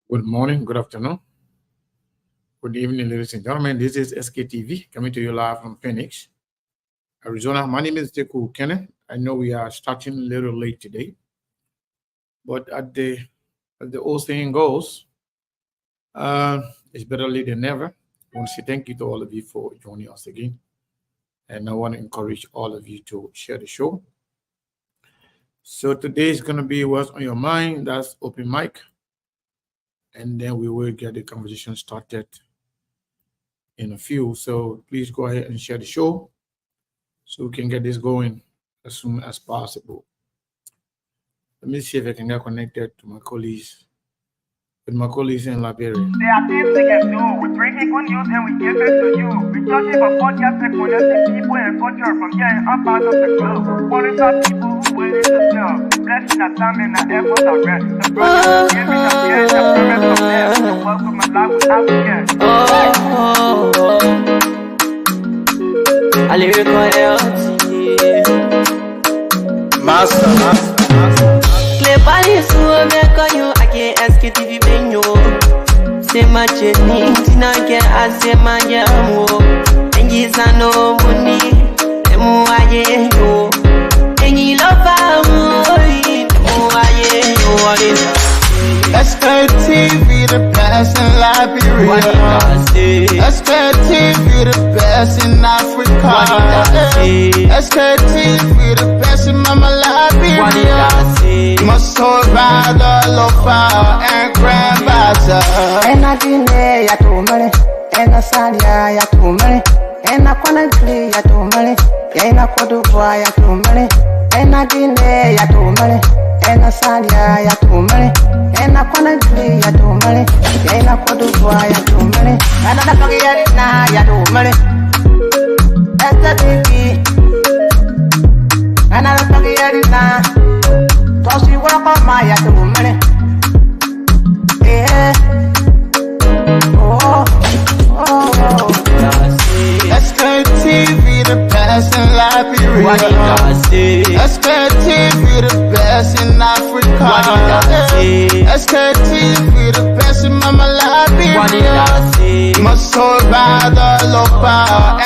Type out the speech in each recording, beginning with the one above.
Good morning, good afternoon, good evening, ladies and gentlemen. This is SKTV coming to you live from Phoenix, Arizona. My name is Deku Kenneth. I know we are starting a little late today, but as the old saying goes, it's better late than never. I want to say thank you to all of you for joining us again, and I want to encourage all of you to share the show. So today is going to be what's on your mind. That's open mic, and then we will get the conversation started in a few. So please go ahead and share the show so we can get this going as soon as possible. Let me see if I can get connected to my colleagues with my colleagues in Liberia. There are things we can do. We bring it good news and we give it to you. We touch it for podcast and connecting people and culture from here and up out of the globe. Qualify people who willing to sell. Blessing our time and our efforts are rest. The project is giving us here the promise from there. The work with my life without fear. I lyrical health. Master. Clay body so make on you. I can't ask you if you been you. Say my journey, Tina can I say my jamo. And you no money, and more I know. And you love SKTV the best in Liberia. SKTV the best in Africa. SKTV the best in Mama Liberia. Must survive the lofa and grandfather. And I didn't ya to money, and I said ya to money, and I couldn't play ya to money, and I could do ya to money, and I didn't ya to money, and I said ya to money, and I couldn't play ya to money, and I could do ya to money, and I don't get now ya to money. That's the TV, and I don't get it now. So she work on my ya to money. Yeah. SKTV the best in Liberia. SKTV the best in Africa. SKTV the best in Mama Liberia. Must survive the lofa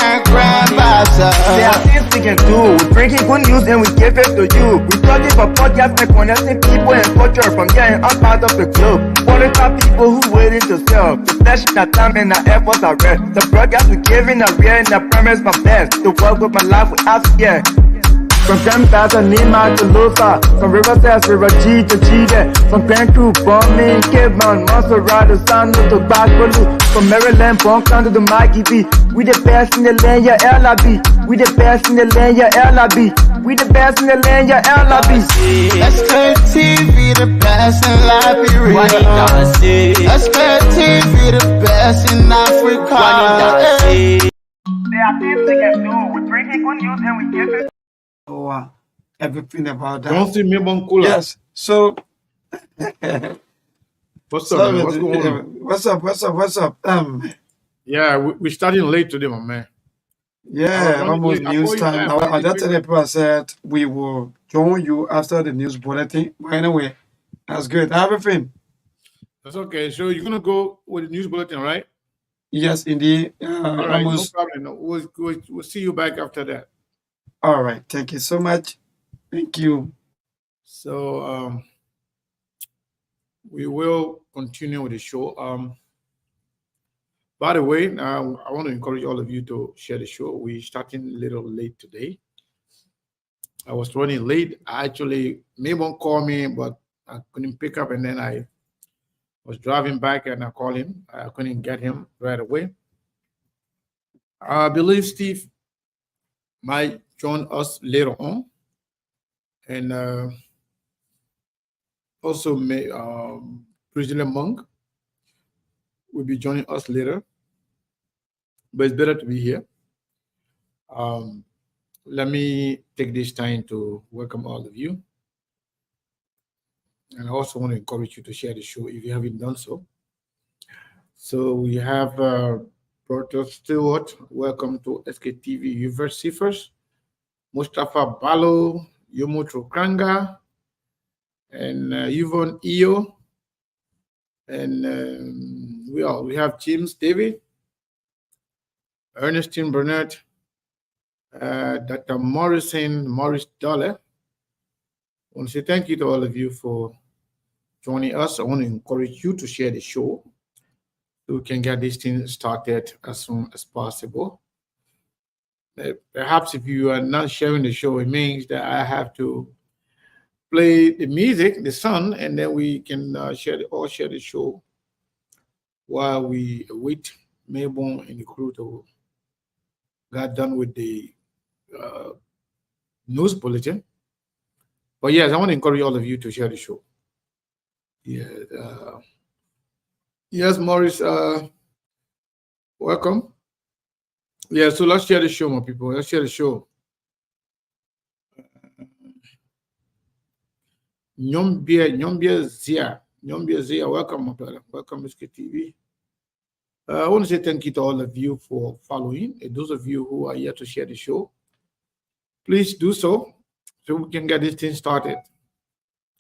and grandfather. There are things we can do. We bring it good news and we give it to you. We touch it for podcast and connecting people and culture from here and up out of the globe. Qualify people who willing to sell. The flesh, our time and our efforts are rest. The broadcast we giving are real and the promise from best. To work with my life without fear. From Grandfather Nima to Lufa, from Riverside, River G to Chile, from Grand Crew, Bombing, Kidman, Montserrat, San to Bacalu, from Maryland, Bonk to the Mikey B. We the best in the land, yeah, LIB. We the best in the land, yeah, LIB. We the best in the land, yeah, LIB. SKTV the best in Liberia. SKTV the best in Africa. There are things we can do. We bring it good news and we give it. Everything about Don't that. see me Bankula. Yes. So, What's up, man? What's going on? what's up? Yeah, we're starting late today, my man. Yeah, I was almost wondering, I news call you time. back. I just tell the people I said we will join you after the news bulletin. But anyway, that's good. Everything. That's okay. So you're gonna go with the news bulletin, right? Yes, indeed. All right, no Almost. problem. No, we'll see you back after that. All right. Thank you so much. Thank you. So we will continue with the show. By the way, I want to encourage all of you to share the show. We're starting a little late today. I was running late. I actually Mabon called me, but I couldn't pick up, and then I was driving back and I called him. I couldn't get him right away. I believe Steve might join us later on, and also President Monk will be joining us later. But it's better to be here. Um, Let me take this time to welcome all of you. And I also want to encourage you to share the show if you haven't done so. So we have Brother Stewart. Welcome to SKTV University first. Mustafa Balo, Yomo Trokanga, and Yvonne Iyo. And we have James David, Ernestine Burnett, Dr. Maurice Dollar. I want to say thank you to all of you for joining us. I want to encourage you to share the show so we can get this thing started as soon as possible. Perhaps if you are not sharing the show, it means that I have to play the music, the song, and then we can share the show while we wait Melbourne and the crew to get done with the news bulletin. But yes, I want to encourage all of you to share the show. Yeah. Yes, Maurice, welcome. Yeah, so let's share the show, my people. Let's share the show. Nyombia Zia, welcome, my brother. Welcome, SKTV. I want to say thank you to all of you for following. And those of you who are here to share the show, please do so we can get this thing started.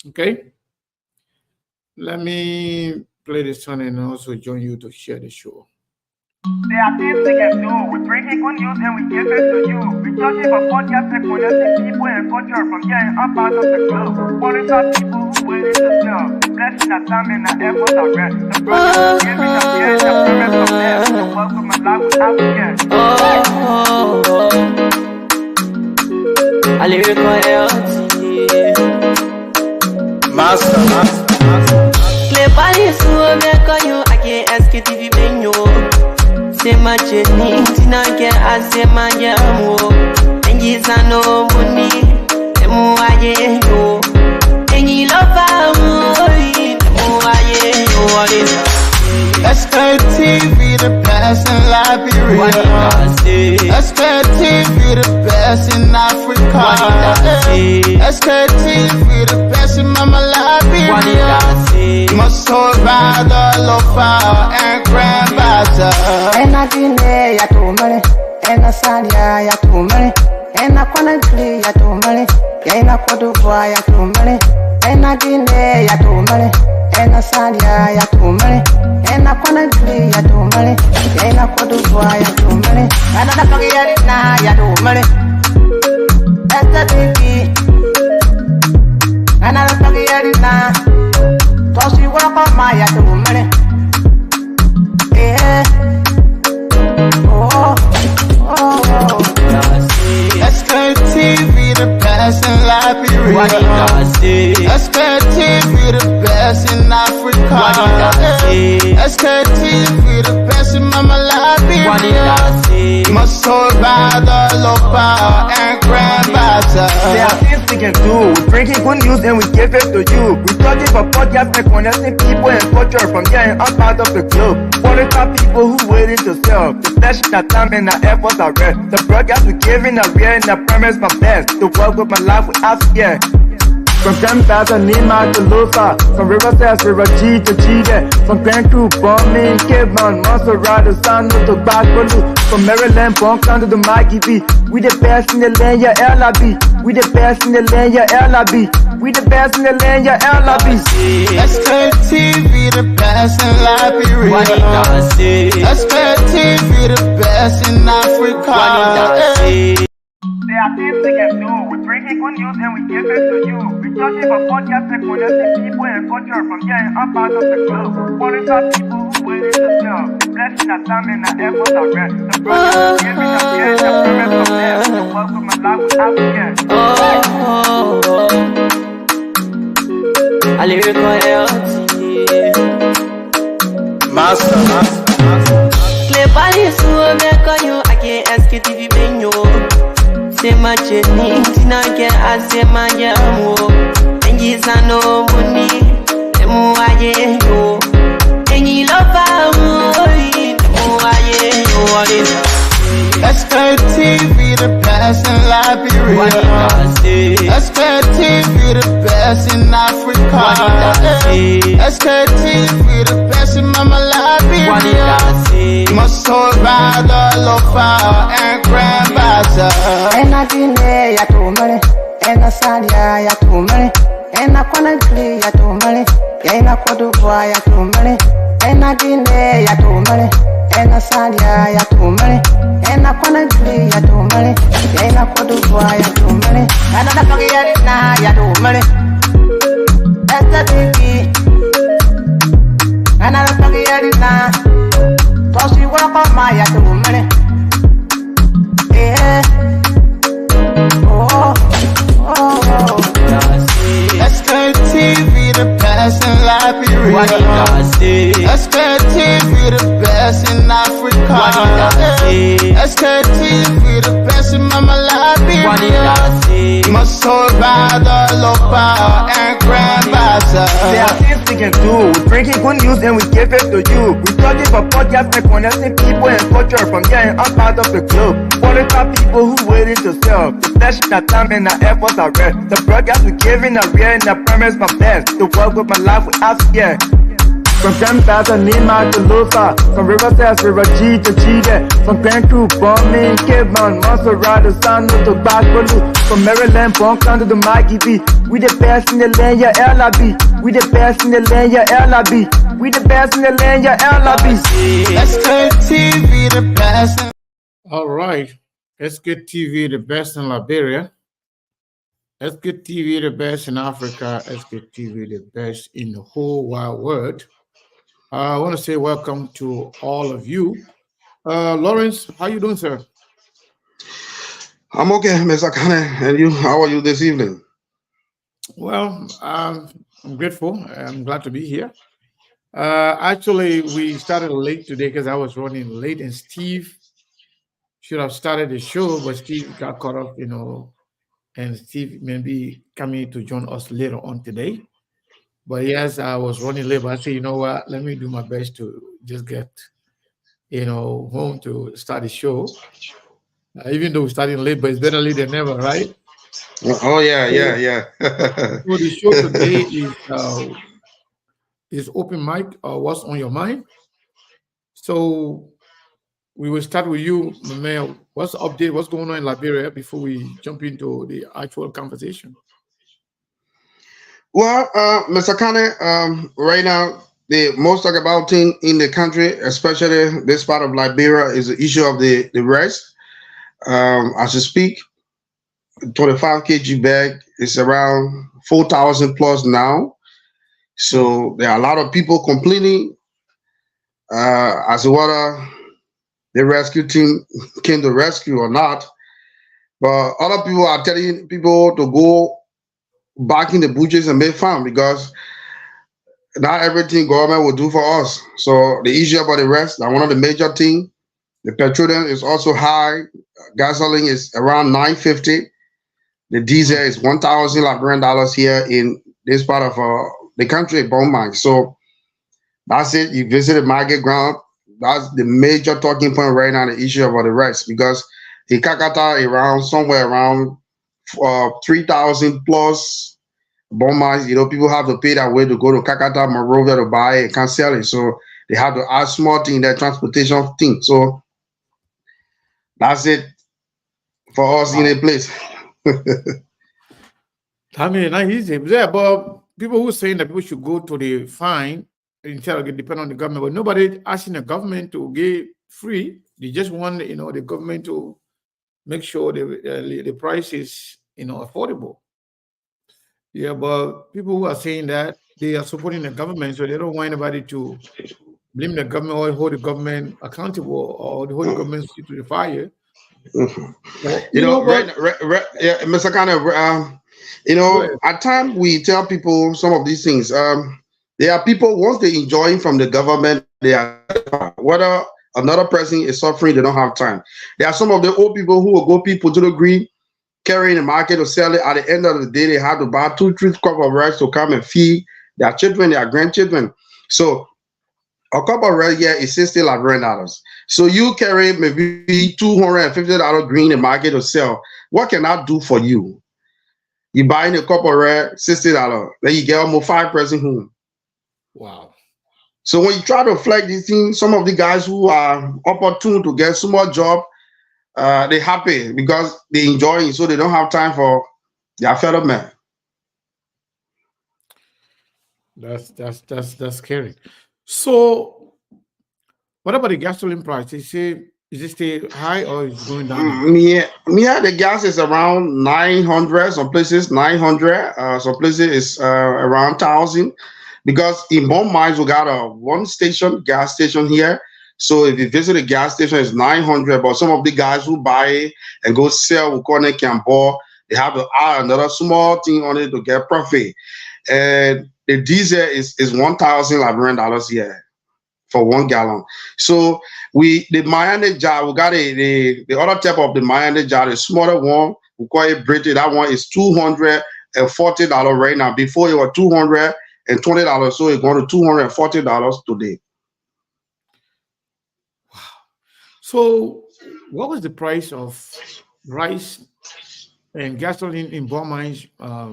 Okay? Let me play this one and also join you to share the show. There are things we can do. We bring in good news and we give it to you. We touch it for podcast and connecting people and culture from getting up out of the club. Monitor people who waiting to sell. The blessing that time and the effort are rest. The brothers giving us the end of parents from them. The welcome and life with African. A lyrical health. Master. Play Paris, who make you I can't ask it if you been you. Say my chenny, Tina can I say my yamu. And yes, I know money, the more I you. And you love our money, the more I you. SKTV, the best in Liberia. SKTV, the best in Africa. SKTV, the best in Mama Liberia. Must hold by the lofa and grandbaza. Ena Guinea ya tumale, ena Sadia ya tumale, ena Conakry ya tumale, ena Côte d'Ivoire ya tumale, ena Guinea ya tumale, ena Sadia ya tumale, ena Conakry ya tumale, ena Côte d'Ivoire ya tumale, ena Nigeria ya tumale, ena Tiki, ena Nigeria, tosi wako maya tumale, SKTV, the best in Liberia. SKTV, the best in Africa. SKTV, the best in Mama Liberia. Must hold by the lofa and grandbaza. There are things we can do. We bring in good news and we give it to you. We touch it for podcast and connecting people and culture from getting up out of the club. Monitor people who waiting to sell. The flesh, that time and the efforts are rest. The broadcast we giving are real and the promise my best. The work with my life with Africa. From Grandfather Nima to Lufa, from Riverside, River G to Chile, from Grand Crew, Bombing, Cape Mount, Montserrat, San to Bacoloo, from Maryland, Bonk to the Mikey B. We the best in the land, yeah, LIB. We the best in the land, yeah, LIB. We the best in the land, yeah, LIB. SKTV, the best in Liberia. SKTV, the best in Africa. There are things we can do. We bring in good news and we give it to you. We touch it for podcast and connecting people and culture from getting up out of the club. Monitor people who waiting to sell. The blessing that time and the effort are rest. The brothers giving us the end of parents from them. The welcome and life with African. A lyrical health. Master. Play Paris, who make you I can't ask it if you been you. Say my chenny, Tina can I say my yamu. And yes, I know money, the more I you. And you love our money, the more I you. SKTV, the best in Liberia. SKTV, the best in Africa. SKTV, the best in Mama Liberia. Must hold by the lofa and grandbaza. Ena Guinea ya tumale, ena Sadia ya tumale, ena Conakry ya tumale, ena Cote d'Ivoire, y'a tout mêlé. Et na Guinée, y'a tout mêlé. Et na Salia, y'a tout mêlé. Et na Conakry, y'a tout mêlé. Et na Cote d'Ivoire, y'a tout mêlé. Et na Paris, y'a tout mêlé. STV. And I don't forget it now. So she walk on my yard to money. Yeah. Oh, oh, oh. SKTV, the best in Liberia. SKTV, the best in Africa. SKTV, the best in Mama Liberia. Must hold by the local and grandmaster. There are things we can do. We bring in good news and we give it to you. We talking for podcasts and connecting people and culture from getting up out of the club. For the top people who waiting to sell. The session that time and the efforts are rare. The broadcast we giving a real and the premise my best. To work with my life without fear. From Grandpa's and Nima to Lufa, from Riverside, River G to Chile, from Grand Crew, Bombing, Cape Mount, Montserrat, Sano to Backwater, from Maryland, Bonkan to the Mikey B. We the best in the land, yeah, LIB. We the best in the land, yeah, LIB. We the best in the land, yeah, LIB. SKTV, the best. All right. SKTV, the best in Liberia. SKTV, the best in Africa. SKTV, the best in the whole wide world. I want to say welcome to all of you. Lawrence, how you doing, sir? I'm okay, Mr. Kane. And you, how are you this evening? Well, I'm grateful. I'm glad to be here. Actually, we started late today because I was running late, and Steve should have started the show, but Steve got caught up, and Steve may be coming to join us later on today. But yes, I was running late, but I said, you know what, let me do my best to just get, home to start the show. Even though we're starting late, but it's better late than never, right? Oh, yeah. So the show today is open mic, what's on your mind. So we will start with you, Mamel. What's the update? What's going on in Liberia before we jump into the actual conversation? Well, Mr. Kane, right now, the most talked about thing in the country, especially this part of Liberia, is the issue of the rest. As you speak, 25 kg bag is around 4,000 plus now. So there are a lot of people complaining as to whether the rescue team came to rescue or not. But other people are telling people to go back in the bushes and make farm because not everything government will do for us. So the issue about the rest, that one of the major things. The petroleum is also high. Gasoline is around $9.50. The diesel is $1,000 Liberian dollars here in this part of the country, Beaumont. So that's it. You visit the market ground. That's the major talking point right now, the issue about the rest, because in Kakata somewhere around 3,000 plus Beaumont, people have to pay that way to go to Kakata, Monrovia to buy it, can't sell it. So they have to add small thing, that transportation thing. So that's it for us in a place. I mean, not easy. Yeah, but people who are saying that people should go to the fine instead of depend on the government, but nobody asking the government to get free. They just want, the government to make sure the price is, affordable. Yeah, but people who are saying that they are supporting the government, so they don't want anybody to blame the government or hold the government accountable or hold the government to the fire. Mr. Kane, at times we tell people some of these things. There are people, once they enjoying from the government, they are, whether another person is suffering, they don't have time. There are some of the old people who will go people to the green, carry in the market or sell it. At the end of the day, they have to buy 2-3 cups of rice to come and feed their children, their grandchildren. So a cup of rice here is $60 Liberian dollars. So you carry maybe $250 green in the market to sell. What can I do for you? You buying a cup of rice, $60. Then you get almost 5 person home. Wow. So when you try to flag these things, some of the guys who are opportune to get small job, they're happy because they enjoy it, so they don't have time for their fellow man. That's scary. So, what about the gasoline price? Is it stay high or is it going down now? Yeah, the gas is around 900, some places 900, some places is around 1,000. Because in Bon Mines, we got a one station, gas station here. So if you visit a gas station, it's 900. But some of the guys who buy it and go sell, we call it can buy, they have to add another small thing on it to get profit. And the diesel is $1,000 Liberian dollars here for 1 gallon. So the Miami jar, we got the other type of the Miami jar, the smaller one, we call it British. That one is $240 right now. Before it was $220, so it's going to $240 today. So, what was the price of rice and gasoline in Bon Mines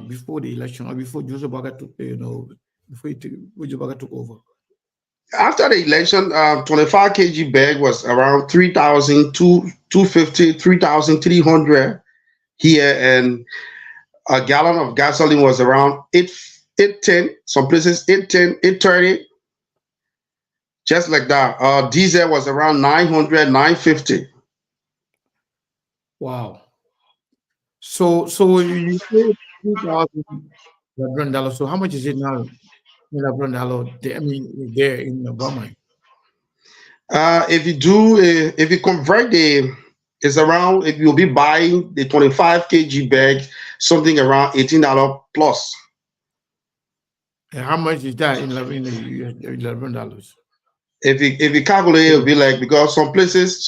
before the election or before Joseph Baga took, before Joseph Baga took over? After the election, 25 kg bag was around 3,250, 3,300 here, and a gallon of gasoline was around 810. Some places 810, 830. Just like that. Diesel was around 900, 950. Wow. So you pay $2,000. So how much is it now in Labrador dollar? I mean, there in Bon If you convert it's around, if you'll be buying the 25 kg bag, something around $18 plus. And how much is that in Labrador dollars? If you calculate, it'll be like, because some places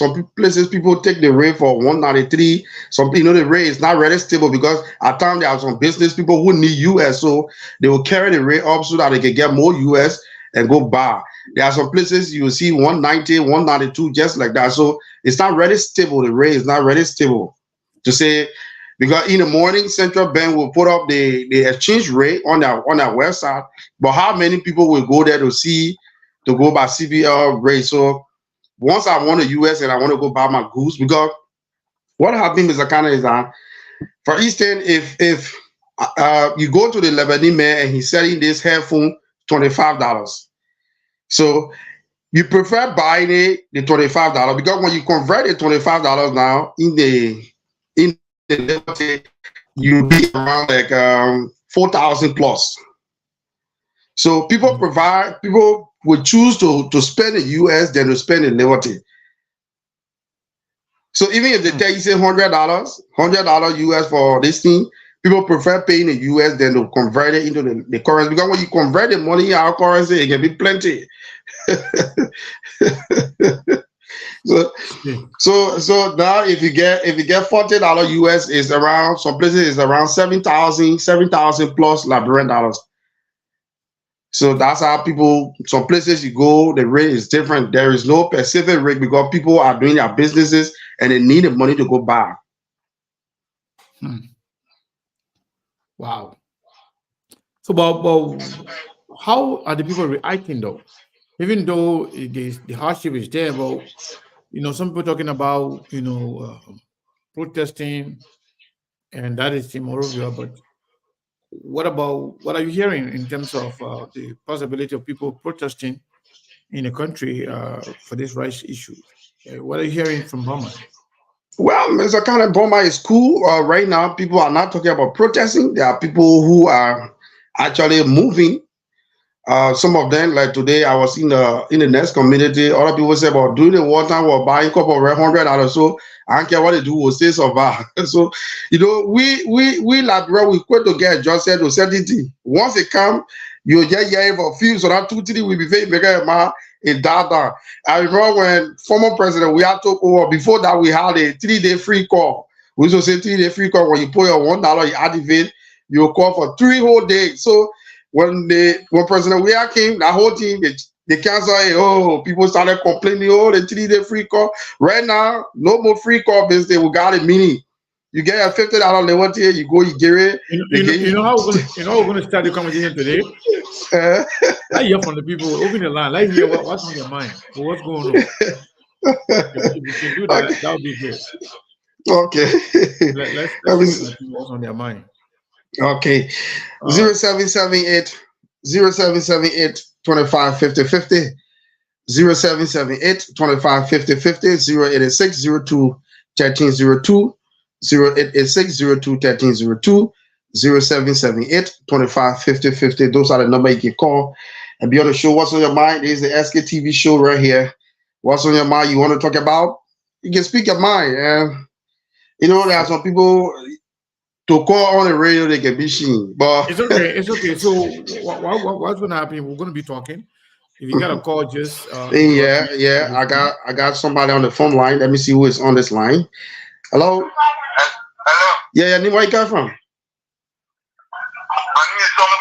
people take the rate for 193. The rate is not really stable, because at times there are some business people who need US, so they will carry the rate up so that they can get more US and go buy. There are some places you will see 190, 192, just like that. So it's not really stable. The rate is not really stable to say, because in the morning, Central Bank will put up the exchange rate on their website, but how many people will go there to go by CBL rate? So once I want a US and I want to go buy my goods, because what happened is that, for instance, if you go to the Lebanese man and he's selling this headphone $25, so you prefer buying it the $25, because when you convert the $25 now in the Liberty, you be around like 4,000 plus. So people would choose to spend the US than to spend in Liberty. So even if they tell you say $100 US for this thing, people prefer paying the US than to convert it into the currency. Because when you convert the money in our currency, it can be plenty. So now if you get $40 US, is around, some places is around 7,000 plus Liberian dollars. So that's how people, some places you go, the rate is different. There is no specific rate, because people are doing their businesses and they need the money to go buy. Wow. So, but how are the people reacting though? Even though the hardship is there, but some people talking about protesting, and that is in Morovia. But what are you hearing in terms of the possibility of people protesting in the country for this rights issue? What are you hearing from Burma? Well, Mr. Khan, Burma is cool. Right now, people are not talking about protesting. There are people who are actually moving. Some of them, like today, I was in the next community. Other people say about during the wartime, we're buying a couple of $100. So I don't care what they do, we'll stay survive. So we Liberia, we quit to get adjusted to certainty. Once they come, you just hear for a few, so that 2-3 will be very big in data. I remember when former president we had took over. Before that, we had a 3-day free call. We used to say 3-day free call. When you put your $1, you activate, you call for 3 whole days. So when President Weah came, that whole team, they canceled it. Oh, people started complaining, oh, the 3-day free call. Right now, no more free call business. We got a mini. You get a $50 liberty, you go, you get it. You know how we're going to start the conversation today? I hear from the people, open the line. Let's hear what's on your mind. What's going on? If you can do that, that would be good. Okay. Let's see what's on their mind. Okay. 0778 0778 25 50 50. 0778 25 50 50. 0886 02 1302. 0886 02 1302. 0778 25 50 50. Those are the number you can call and be on the show. What's on your mind? This is the SK TV show right here. What's on your mind you want to talk about? You can speak your mind. You know, there are some people to call on the radio, they can be seen. But it's okay. It's okay. So what's going to happen? We're going to be talking. If you got a call, just yeah. I got somebody on the phone line. Let me see who is on this line. Hello. Hello. Yeah. Where you come from? My name is Solomon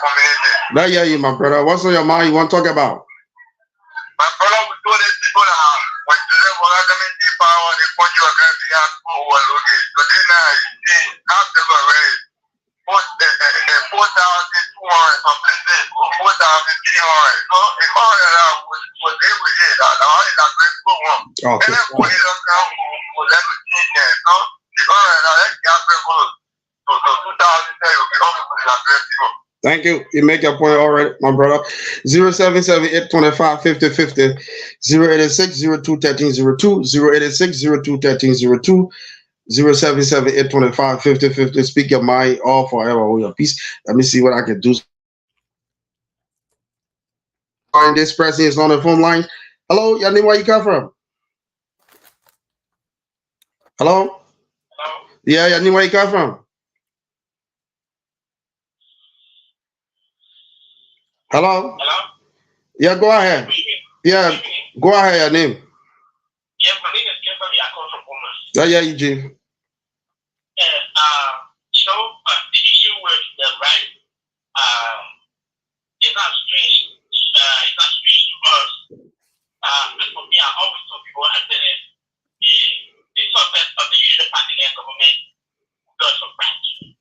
community. That yeah, you my brother. What's on your mind? You want to talk about? My brother, we told these people that when they were community power, they put you against the house who were looking. So then after the raise, 4,200 something, 4,300. So if all that was able to hit, all that great program. And then put it up now for level 10. So if all that, let's get people. So 2010 will be only for the great people. Thank you. You make your point already, my brother. 0778 25 50 50. 0886 02 1302. 0886 02 1302. 0778 25 50 50. Speak your mind, all forever, hold your peace. Let me see what I can do. This person is on the phone line. Hello, your name, where you come from? Hello? Hello? Yeah, your name, where you come from? Hello? Hello? Yeah, go ahead. Yeah, go ahead, your name. Yes, my name is Kevin. I come from Bournemouth. Yeah, Eugene. The issue with the right is not strange. It's not strange to us. And for me, I always tell people I said it, the success of the Unity Party and government does surprise you.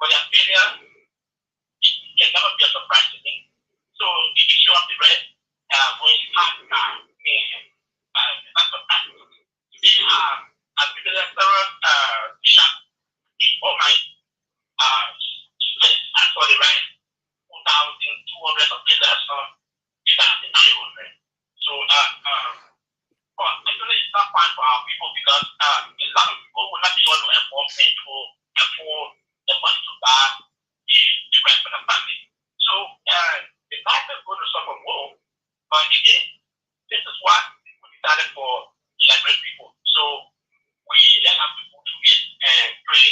But their failure can never be a surprise to me. So the issue of the rest, when you have that's surprising to me. I've been there several shops in all my I saw the right 4,200 something that I saw 2,900. So actually it's not fine for our people because a lot of people will not be able to afford the money to buy the rest for the family. So the life is going to suffer more. But again, this is what we decided for the Liberian people. So we have to go to it and pray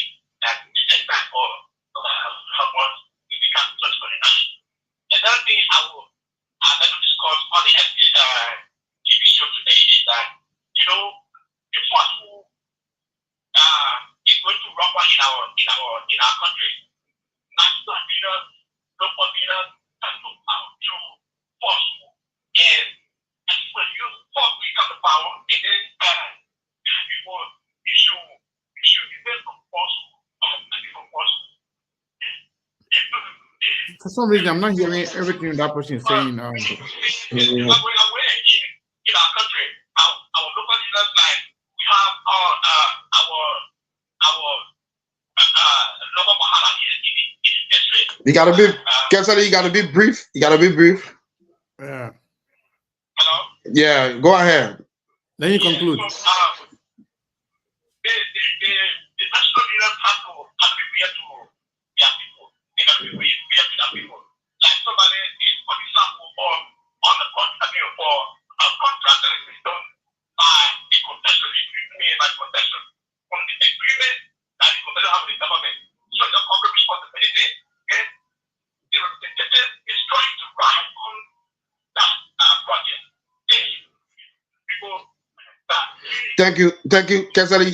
that the next time for help us we become 2029. Another thing I'd like to discuss on the TV show today is that, the first who is going to rumble in our country, national leaders, local leaders, and to force. And when you force we come to power, and then people issue events from force and from force. For some reason, I'm not hearing everything that person is saying. In our country, our local leaders, like we have our local Bahama here in the district. You gotta be, Kessler, you gotta be brief. Yeah. Hello? Yeah, go ahead. Then you conclude. So, the national leaders have to be real to their people. They have to be real to their people. Like somebody is, for example, for on the contract, for a contract that is done by a concession, made by concession, from the agreement that the concession has with the government. So the corporate responsibility, and the representative is trying to ride on that project. People Thank you, Kessler.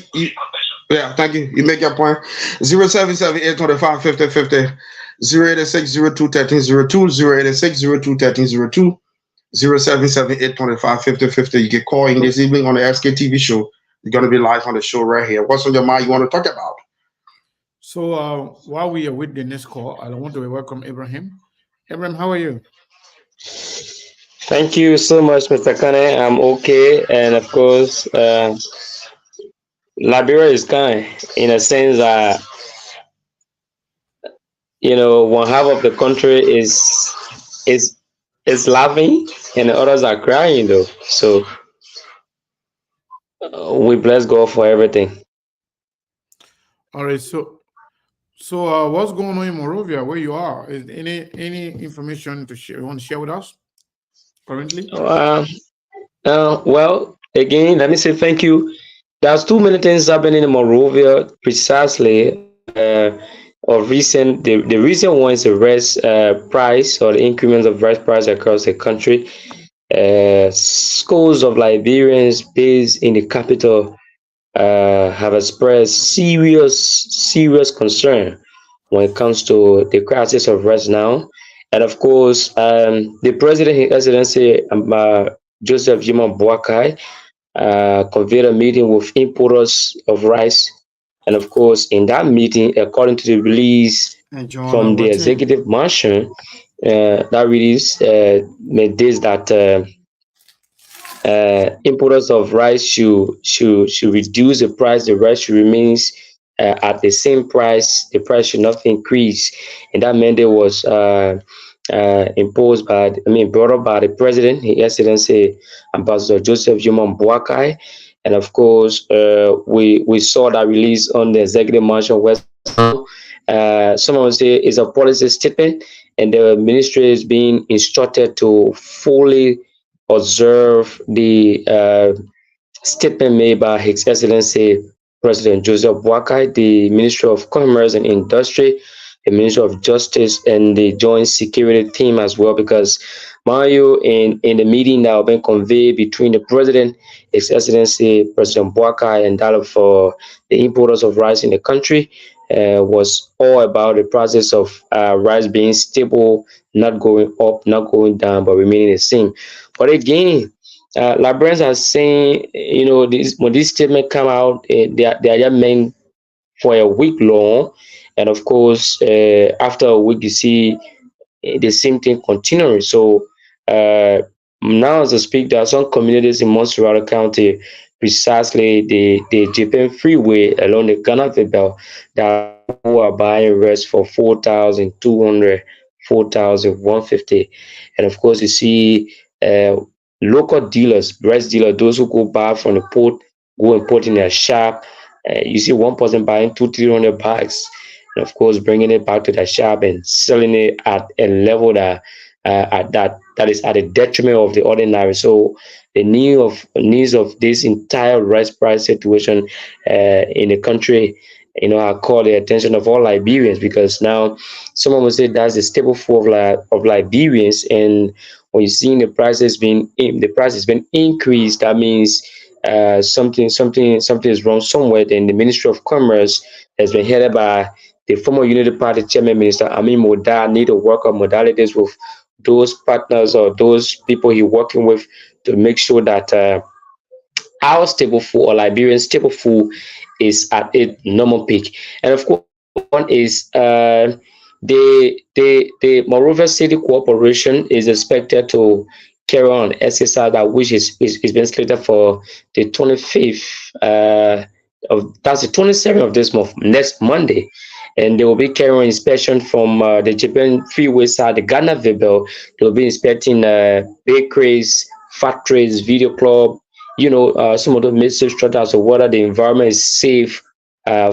Yeah, thank you. You make your point. 0778 25 50 50. 0886 02 1302. 0886 02 1302. 0778 25 50 50. You can call in this evening on the SK TV show. You're going to be live on the show right here. What's on your mind you want to talk about? So while we are with the next call, I want to welcome Abraham. Abraham, how are you? Thank you so much, Mr. Kane. I'm okay. And of course, Liberia is kind in a sense that one half of the country is is laughing and the others are crying though. So we bless God for everything. All right. So what's going on in Morovia where you are? Is any information to share you want to share with us currently? Well, again, let me say thank you. There's too many things happening in Monrovia precisely. Of recent, the recent one is the rice price or the increment of rice price across the country. Schools of Liberians based in the capital have expressed serious concern when it comes to the crisis of rice now. And of course, the president, His Excellency Joseph Jimon Boakai, convened a meeting with importers of rice. And of course, in that meeting, according to the release And John from the Robertson. executive mansion, that release made this that importers of rice should reduce the price. The rice should remains at the same price. The price should not increase. And that mandate was imposed by, brought up by the president, His Excellency Ambassador Joseph Jumon Boakai. And of course, we saw that release on the executive mansion west. Someone would say it's a policy statement, and the ministry is being instructed to fully observe the statement made by His Excellency President Joseph Boakai, the Minister of Commerce and Industry, the Minister of Justice, and the Joint Security Team as well. Because Mario, in the meeting that has been conveyed between the President, His Excellency President Boakai, and that of the importers of rice in the country, was all about the process of rice being stable, not going up, not going down, but remaining the same. But again, Liberians are saying, when this statement come out, they are just meant for a week long, and of course, after a week, you see the same thing continuing. So now, as I speak, there are some communities in Montserrat County, precisely the Japan Freeway along the Ghana Belt, that who are buying rice for 4,200, 4,150, and of course, you see local dealers, rice dealers, those who go buy from the port, go and put in their shop. You see one person buying 200-300 bags, and of course, bringing it back to the shop and selling it at a level that that is at the detriment of the ordinary. So the needs of this entire rice price situation in the country, I call the attention of all Liberians, because now someone will say that's the staple food of Liberians, and when you see the price has been increased, that means something is wrong somewhere. Then the Ministry of Commerce has been headed by the former Unity Party Chairman Minister Amin Moda need to work on modalities with those partners or those people he's working with to make sure that our staple food or Liberian staple food is at a normal peak. And of course, one is the Monrovia City Corporation is expected to carry on exercise that which is been slated for the 25th that's the 27th of this month, next Monday. And they will be carrying inspection from the Japan Freeway side, the Ghana Belt. They will be inspecting bakeries, factories, video club, some of the major structures of whether the environment is safe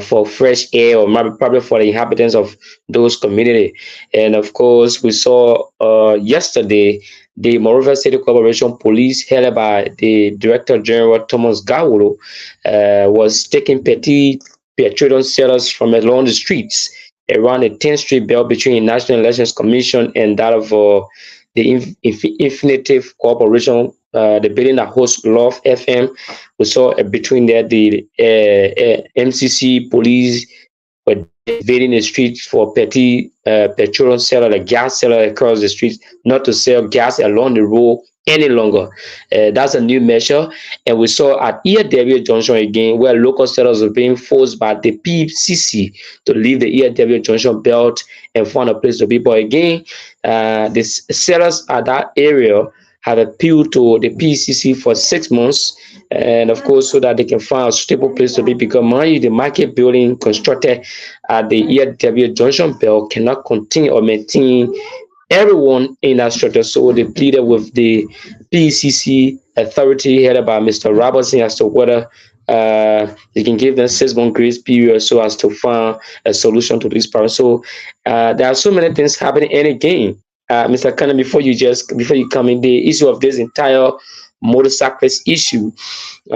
for fresh air, or maybe probably for the inhabitants of those communities. And of course, we saw yesterday the Monrovia City Corporation Police, headed by the Director General Thomas Gawolo, was taking petty petroleum sellers from along the streets around the 10th Street belt between National Elections Commission and that of the Infinitive Corporation, the building that hosts Love FM. We saw between there the MCC police were invading the streets for petty petroleum seller, the gas seller across the streets, not to sell gas along the road any longer. That's a new measure. And we saw at ERW Junction again, where local sellers are being forced by the PCC to leave the ERW Junction belt and find a place to be. But again, the sellers at that area have appealed to the PCC for 6 months, and of course, so that they can find a suitable place to be. Because mind you, the market building constructed at the EW Junction Bell cannot continue or maintain everyone in that structure. So they pleaded with the PCC authority headed by Mr. Robertson as to whether they can give them 6 month grace period so as to find a solution to this problem. So there are so many things happening. And again, Mr. Cannon, before you come in, the issue of this entire motorcyclist issue,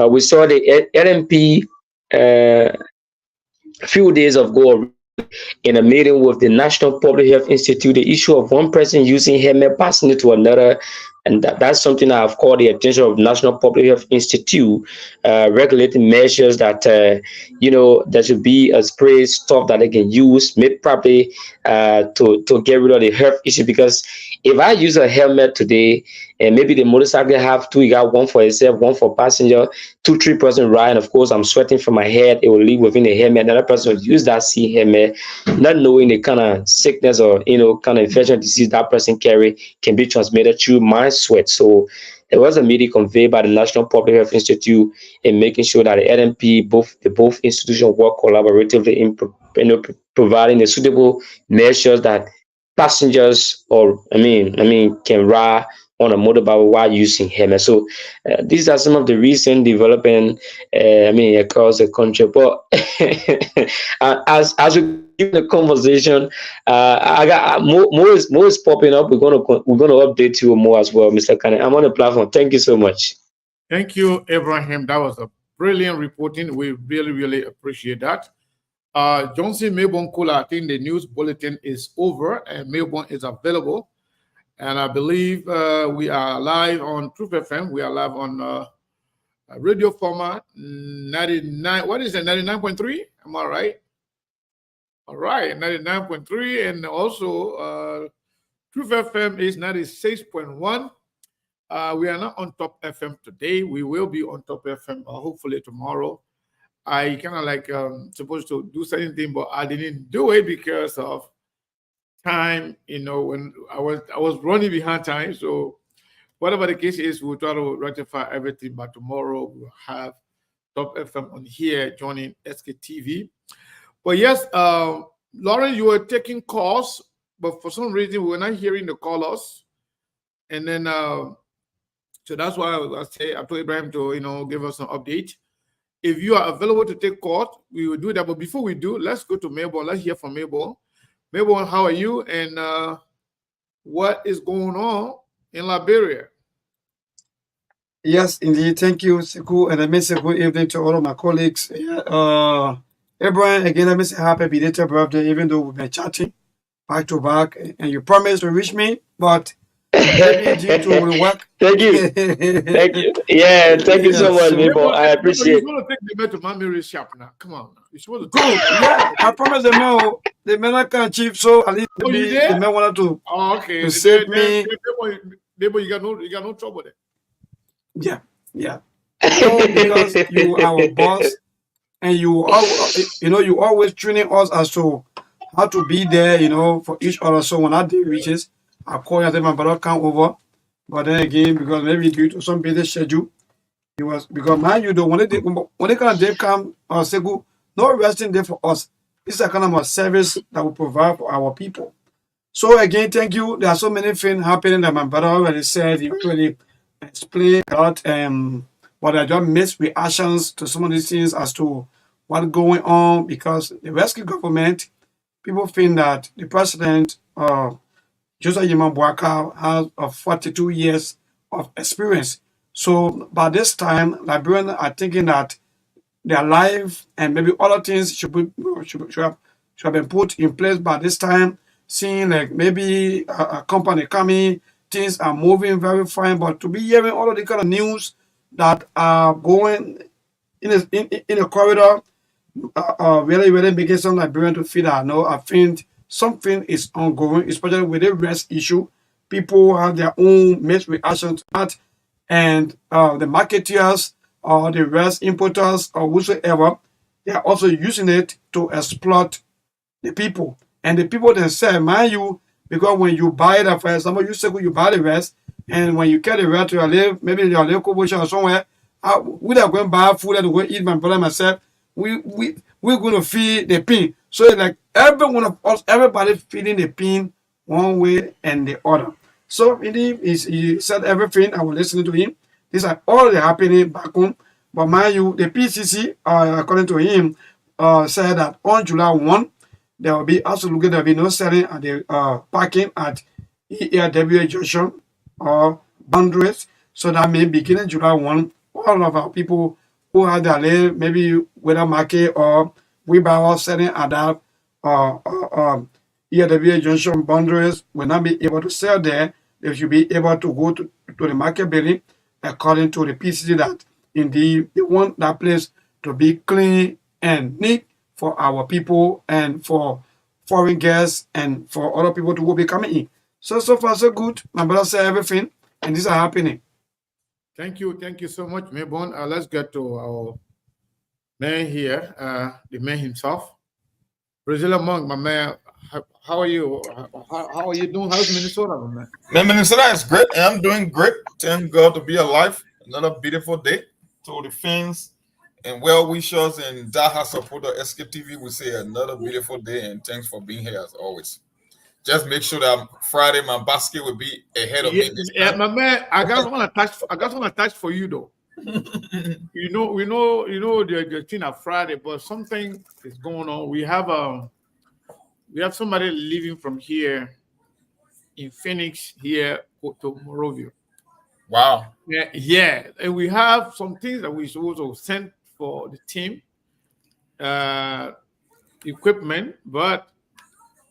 we saw the LMP a few days ago in a meeting with the National Public Health Institute, the issue of one person using helmet passing it to another. And that's something I've called the attention of National Public Health Institute, regulating measures that, there should be a spray stuff that they can use, maybe probably to get rid of the health issue. Because if I use a helmet today, and maybe the motorcycle have two, you got one for yourself, one for passenger, 2-3 person ride, and of course I'm sweating from my head, it will leave within the helmet. Another person will use that same helmet, not knowing the kind of sickness or kind of infection disease that person carry can be transmitted through my sweat. So there was a meeting conveyed by the National Public Health Institute in making sure that the NMP, both institutions work collaboratively in providing the suitable measures that passengers can ride on a motorbike while using helmet. So these are some of the recent development across the country. But as we keep the conversation, I got more is popping up. We're gonna update you more as well, Mr. Kane. I'm on the platform. Thank you so much. Thank you, Abraham. That was a brilliant reporting. We really, really appreciate that. Johnson Melbourne Cola, I think the news bulletin is over and Melbourne is available. And I believe we are live on Truth FM. We are live on radio format 99. What is it? 99.3? Am I right? All right, 99.3. And also Truth FM is 96.1. We are not on Top FM today. We will be on Top FM hopefully tomorrow. I kind of supposed to do something, but I didn't do it because of time, when I was running behind time. So whatever the case is, we'll try to rectify everything. But tomorrow we'll have Top FM on here joining SKTV. But yes, Lauren, you were taking calls, but for some reason we were not hearing the callers. And then so that's why I told Ibrahim to give us an update. If you are available to take calls, we will do that. But before we do, let's go to Melbourne. Let's hear from Melbourne. Melbourne, how are you? And what is going on in Liberia? Yes, indeed. Thank you, Sekou. And I miss a good evening to all of my colleagues. Abraham, again, I miss a happy belated birthday, even though we've been chatting back to back. And you promised to reach me, but due to work. Thank you. Thank you. Yeah, thank you so much, Melbourne. I appreciate it. You're going to take the man to Mamiri shop now. Come on. You're supposed to go. Yeah, I promised the man. The man can't cheap, so at least the man wanted to, to save me. You got no trouble there. Yeah. So because you are our boss, and you always training us as to how to be there, for each other. So when that day reaches, I call you and say my brother come over. But then again, because maybe due to some busy schedule, it was because man, when they kind of day come, I say go, no resting day for us. This is a kind of a service that we provide for our people. So again, thank you. There are so many things happening that my brother already said. He already explained about but I just missed reactions to some of these things as to what's going on, because the rescue government, people think that the president, Joseph Yema Boakai, has 42 years of experience. So by this time, Liberians are thinking that their life and maybe other things should have been put in place by this time, seeing like maybe a company coming, things are moving very fine, but to be hearing all of the kind of news that are going in a corridor, really, really making some Liberians to feel that, no, I think something is ongoing, especially with the rest issue. People have their own mixed reaction to that, and the marketeers or the rest importers or whosoever, they are also using it to exploit the people. And the people themselves, mind you, because when you buy the first, some of you say you buy the rest, And when you carry the rat to your live, maybe your local bush or somewhere, we are going to buy food and go eat my brother and myself. We're going to feed the pin. So it's like every one of us, everybody feeding the pin one way and the other. So he said everything. I was listening to him. These are all the happening back home. But mind you, the PCC, according to him, said that on July 1, there will be absolutely there will be no selling at the parking at ERWA Junction or boundaries. So that means beginning July 1, all of our people who have their land, maybe whether market or wheelbarrow selling at that ERWA Junction boundaries will not be able to sell there. They should be able to go to the market building according to the PCC that indeed they want that place to be clean and neat for our people and for foreign guests and for other people to be coming in. So far so good. My brother said everything and these are happening. Thank you so much, Maybon. Let's get to our man here, the man himself. Brazilian Monk, my man. How are you? How are you doing? How's Minnesota, my man? Man, Minnesota is great. And I'm doing great. Thank God to be alive. Another beautiful day. To the fans and well-wishers and diehard supporter SKTV, we say another beautiful day and thanks for being here as always. Just make sure that Friday my basket will be ahead of me. Yeah, my man. I got one attached for you though. we know the thing at Friday, but something is going on. We have somebody leaving from here in Phoenix here to Morovia. Wow. Yeah, and we have some things that we supposed to send for the team, equipment, but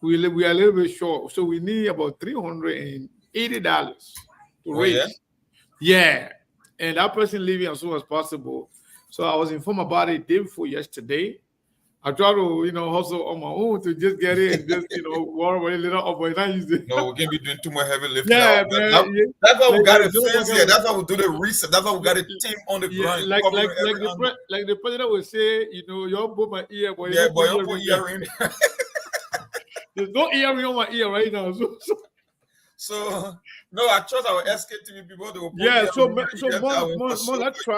we are a little bit short, so we need about $380 to raise. Yeah, and that person leaving as soon as possible. So I was informed about it day before yesterday. I try to, hustle on my own to just get it and just, worry a little up, but not use it. No, we can't be doing too much heavy lifting. Yeah, man. That's why we got it fans here. That's why we do the research. That's why we got a team on the ground. Like the president would say, you all put my ear, boy. Yeah, boy, you put earring. There's no earring on my ear right now. So no, I trust our SKTV people. They will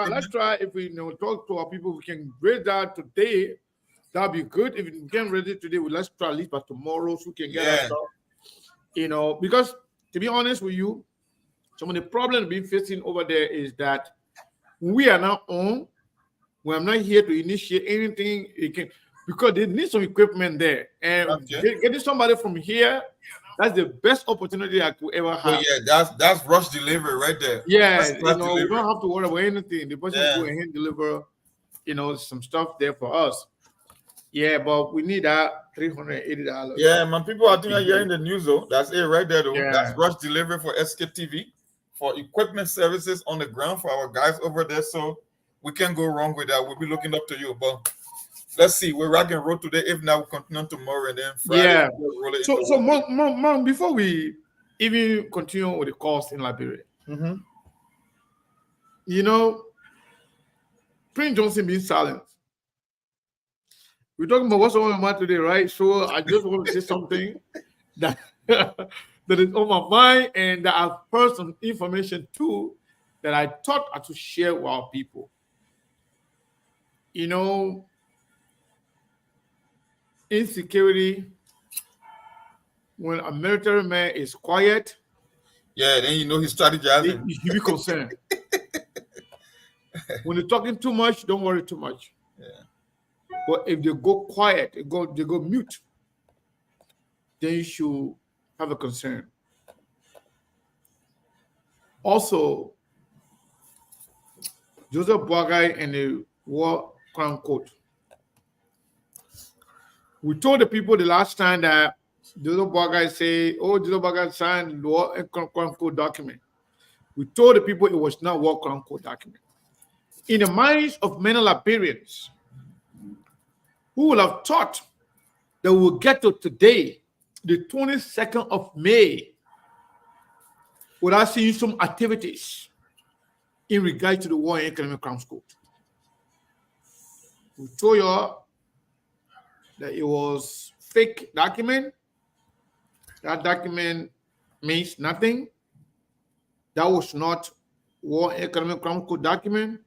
let's try if we talk to our people. We can raise that today. That'd be good. If we can raise it today, let's try at least by tomorrow so we can get our stuff. Because to be honest with you, some of the problems being facing over there is that we are not on. We are not here to initiate anything. Because they need some equipment there, and getting somebody from here, that's the best opportunity I could ever have. Oh yeah, that's rush delivery right there. Yeah, we don't have to worry about anything. The person will go ahead and deliver, some stuff there for us. Yeah, but we need that $380. Yeah, man, people are doing here in the news though. That's it right there though. Yeah. That's rush delivery for SKTV for equipment services on the ground for our guys over there. So we can't go wrong with that. We'll be looking up to you, but. Let's see. We're rocking road today. If not, we'll continue tomorrow and then Friday. Yeah. So Mom, before we even continue with the course in Liberia, Prince Johnson being silent. We're talking about what's on my mind today, right? So I just want to say something that that is on my mind and that I've heard some information too that I thought I should share with our people. Insecurity, when a military man is quiet, then he's strategizing. You should be concerned. When you're talking too much, don't worry too much. Yeah. But if they go quiet, they go mute, then you should have a concern. Also, Joseph Boakai and the War Crown Court. We told the people the last time that Joseph Boakai Joseph Boakai signed the War Crown Court document. We told the people it was not War Crown Court document. In the minds of many Liberians, who will have thought that we'll get to today, the 22nd of May, without seeing some activities in regard to the War and Economic Crimes Court. We told you that it was fake document. That document means nothing. That was not War and Economic Crimes Code document,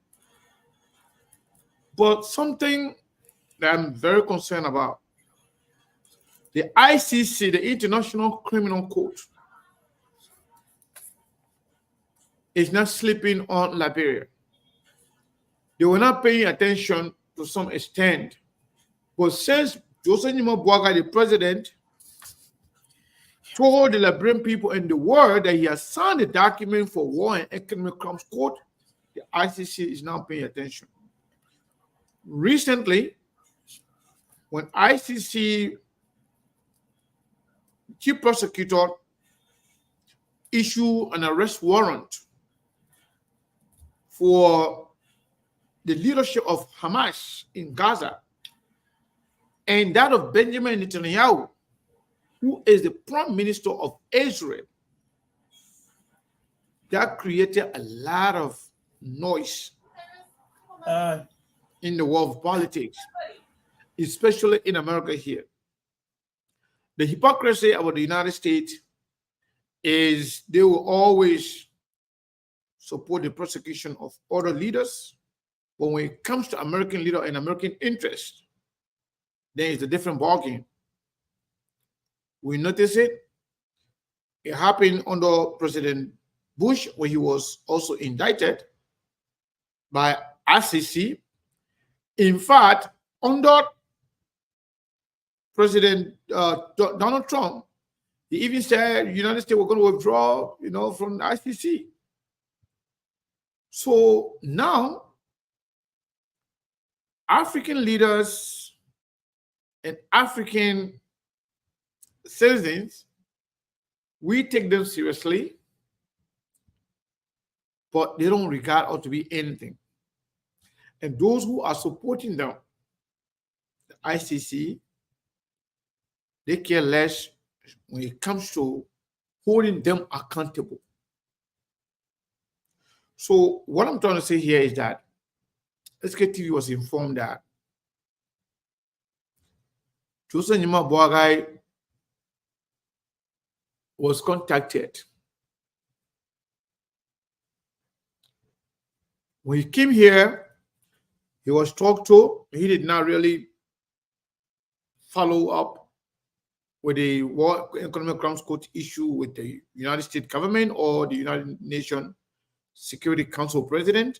but something that I'm very concerned about. The ICC, the International Criminal Court, is not sleeping on Liberia. They were not paying attention to some extent. But since Joseph Nimo Boakai, the president, told the Liberian people and the world that he has signed a document for War and Economic Crimes Court, the ICC is now paying attention. Recently, when ICC chief prosecutor issued an arrest warrant for the leadership of Hamas in Gaza and that of Benjamin Netanyahu, who is the prime minister of Israel, that created a lot of noise in the world of politics, especially in America here. The hypocrisy about the United States is they will always support the prosecution of other leaders, but when it comes to American leader and American interest, then it's a different ballgame. We notice it. It happened under President Bush when he was also indicted by ICC. In fact, under President Donald Trump, he even said the United States were going to withdraw, from the ICC. So now, African leaders and African citizens, we take them seriously, but they don't regard us to be anything. And those who are supporting them, the ICC, they care less when it comes to holding them accountable. So what I'm trying to say here is that SKTV was informed that Joseph Nimo Boakai was contacted. When he came here, he was talked to. He did not really follow up with the War Economic Crimes Court issue with the United States government or the United Nations Security Council president,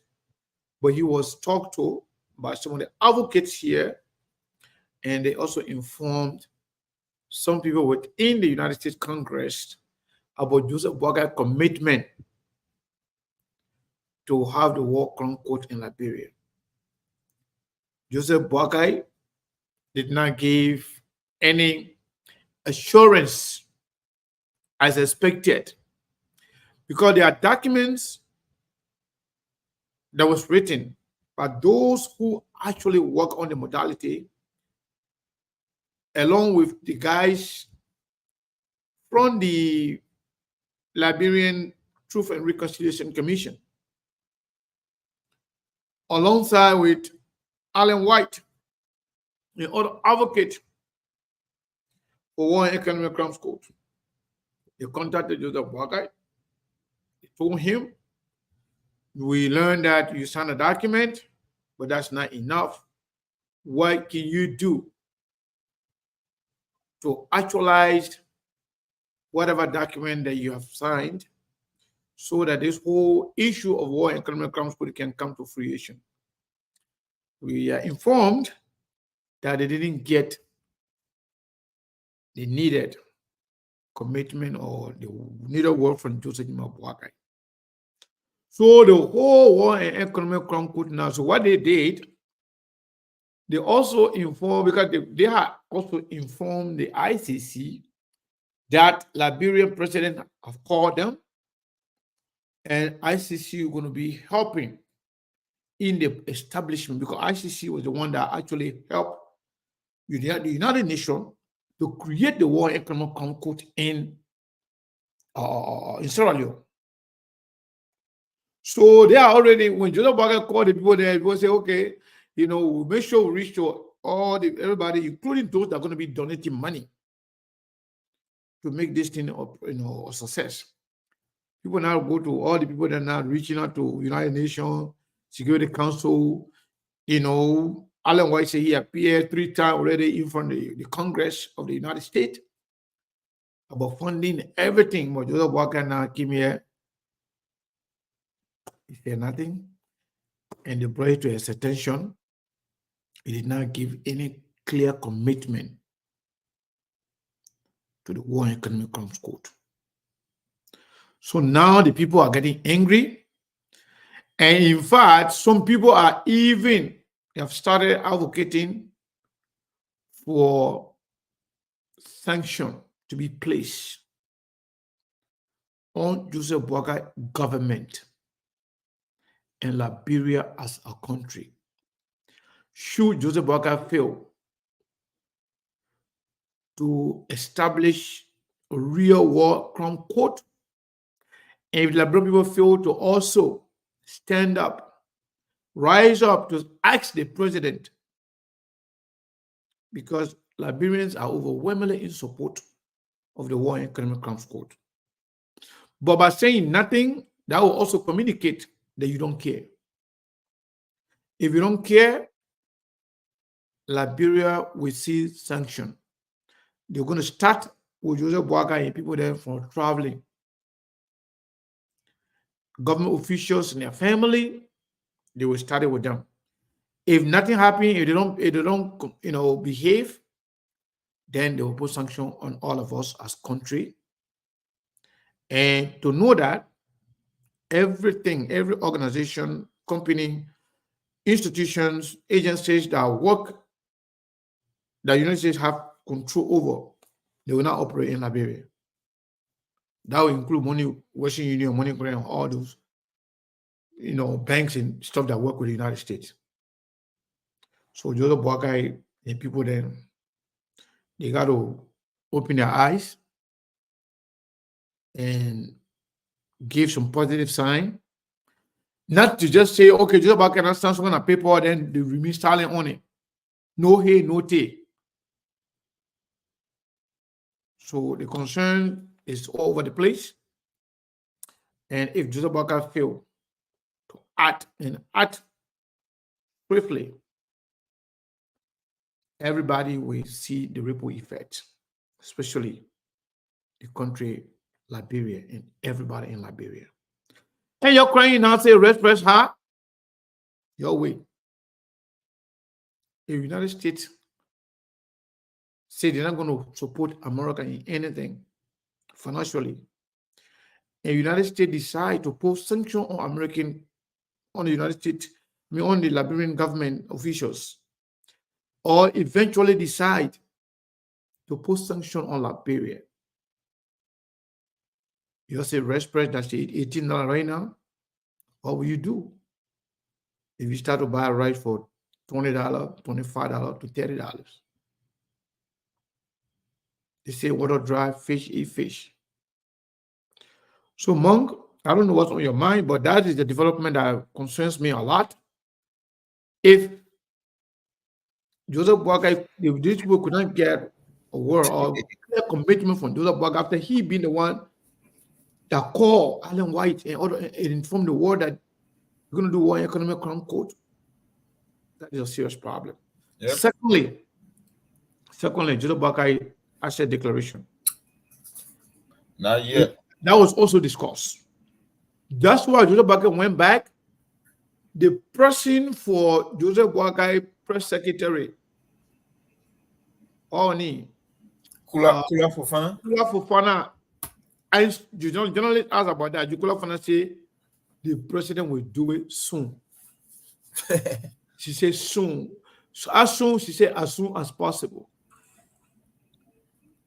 but he was talked to by some of the advocates here, and they also informed some people within the United States Congress about Joseph Boakai's commitment to have the War Crimes Court in Liberia. Joseph Boakai did not give any assurance as expected, because there are documents that was written by those who actually work on the modality, along with the guys from the Liberian Truth and Reconciliation Commission, alongside with Alan White, the other advocate for War and Economic Crimes Court. They contacted Joseph Boakai. They told him, we learned that you signed a document, but that's not enough. What can you do to actualize whatever document that you have signed so that this whole issue of War and Economic Crimes Court can come to fruition? We are informed that they didn't get the needed commitment or the needed work from Joseph Nimo Boakai. So the whole War and Economic Crimes Court now, so what they did, they also informed, because they had also informed the ICC that Liberian president have called them, and ICC is going to be helping in the establishment, because ICC was the one that actually helped the United Nations to create the War and Economic Crimes Court in Sierra Leone. So they are already, when Joseph Boakai called the people there, people say, okay, we'll make sure we reach to everybody, including those that are going to be donating money to make this thing a success. People now go to all the people that are now reaching out to United Nations, Security Council. Alan White said he appeared 3 times already in front of the Congress of the United States about funding everything. But Joseph Walker now came here. He said nothing. And they brought it to his attention. He did not give any clear commitment to the War and Economic Crimes Court. So now the people are getting angry. And in fact, some people are have started advocating for sanction to be placed on Joseph Boakai government and Liberia as a country. Should Joseph Boakai fail to establish a real war crime court, and if Liberian people fail to also stand up, rise up to ask the president, because Liberians are overwhelmingly in support of the War and Economic Crimes Court. But by saying nothing, that will also communicate that you don't care. If you don't care, Liberia will see sanction. They're going to start with Joseph Boakai and people there from traveling. Government officials and their family, they will start it with them. If nothing happens, if they don't behave, then they will put sanction on all of us as country. And to know that every organization, company, institutions, agencies that work, that the United States have control over, they will not operate in Liberia. That will include Western Union, Money Grant, all those, banks and stuff that work with the United States. So Joseph Boakai and people then, they got to open their eyes and give some positive sign. Not to just say, okay, Joseph Boakai not stand on a paper, then they remain silent on it. No hay, no tea. So the concern is all over the place. And if Joseph Boakai fail to act swiftly, everybody will see the ripple effect, especially the country Liberia and everybody in Liberia. And you're crying now, say, press hard. Your way. If the United States say they're not going to support America in anything financially, and the United States decide to put sanctions on the United States, on the Liberian government officials, or eventually decide to put sanctions on Liberia, you say press that's $18 right now. What will you do if you start to buy a rice for $20, $25 to $30? They say water dry, fish eat fish. So, Monk, I don't know what's on your mind, but that is the development that concerns me a lot. If Joseph Boakai, if these people could not get a word or a commitment from Joseph Boakai after he being the one that called Alan White and informed the world that we're going to do War and Economic Crime Court, that is a serious problem. Yep. Secondly, Joseph Boakai asset declaration. Not yet. That was also discussed. That's why Joseph Boakai went back. The person for Joseph Boakai press secretary, Kula Fofana. And the journalist asked about that. Kula Fofana say the president will do it soon. She said soon. So as soon, she said as soon as possible.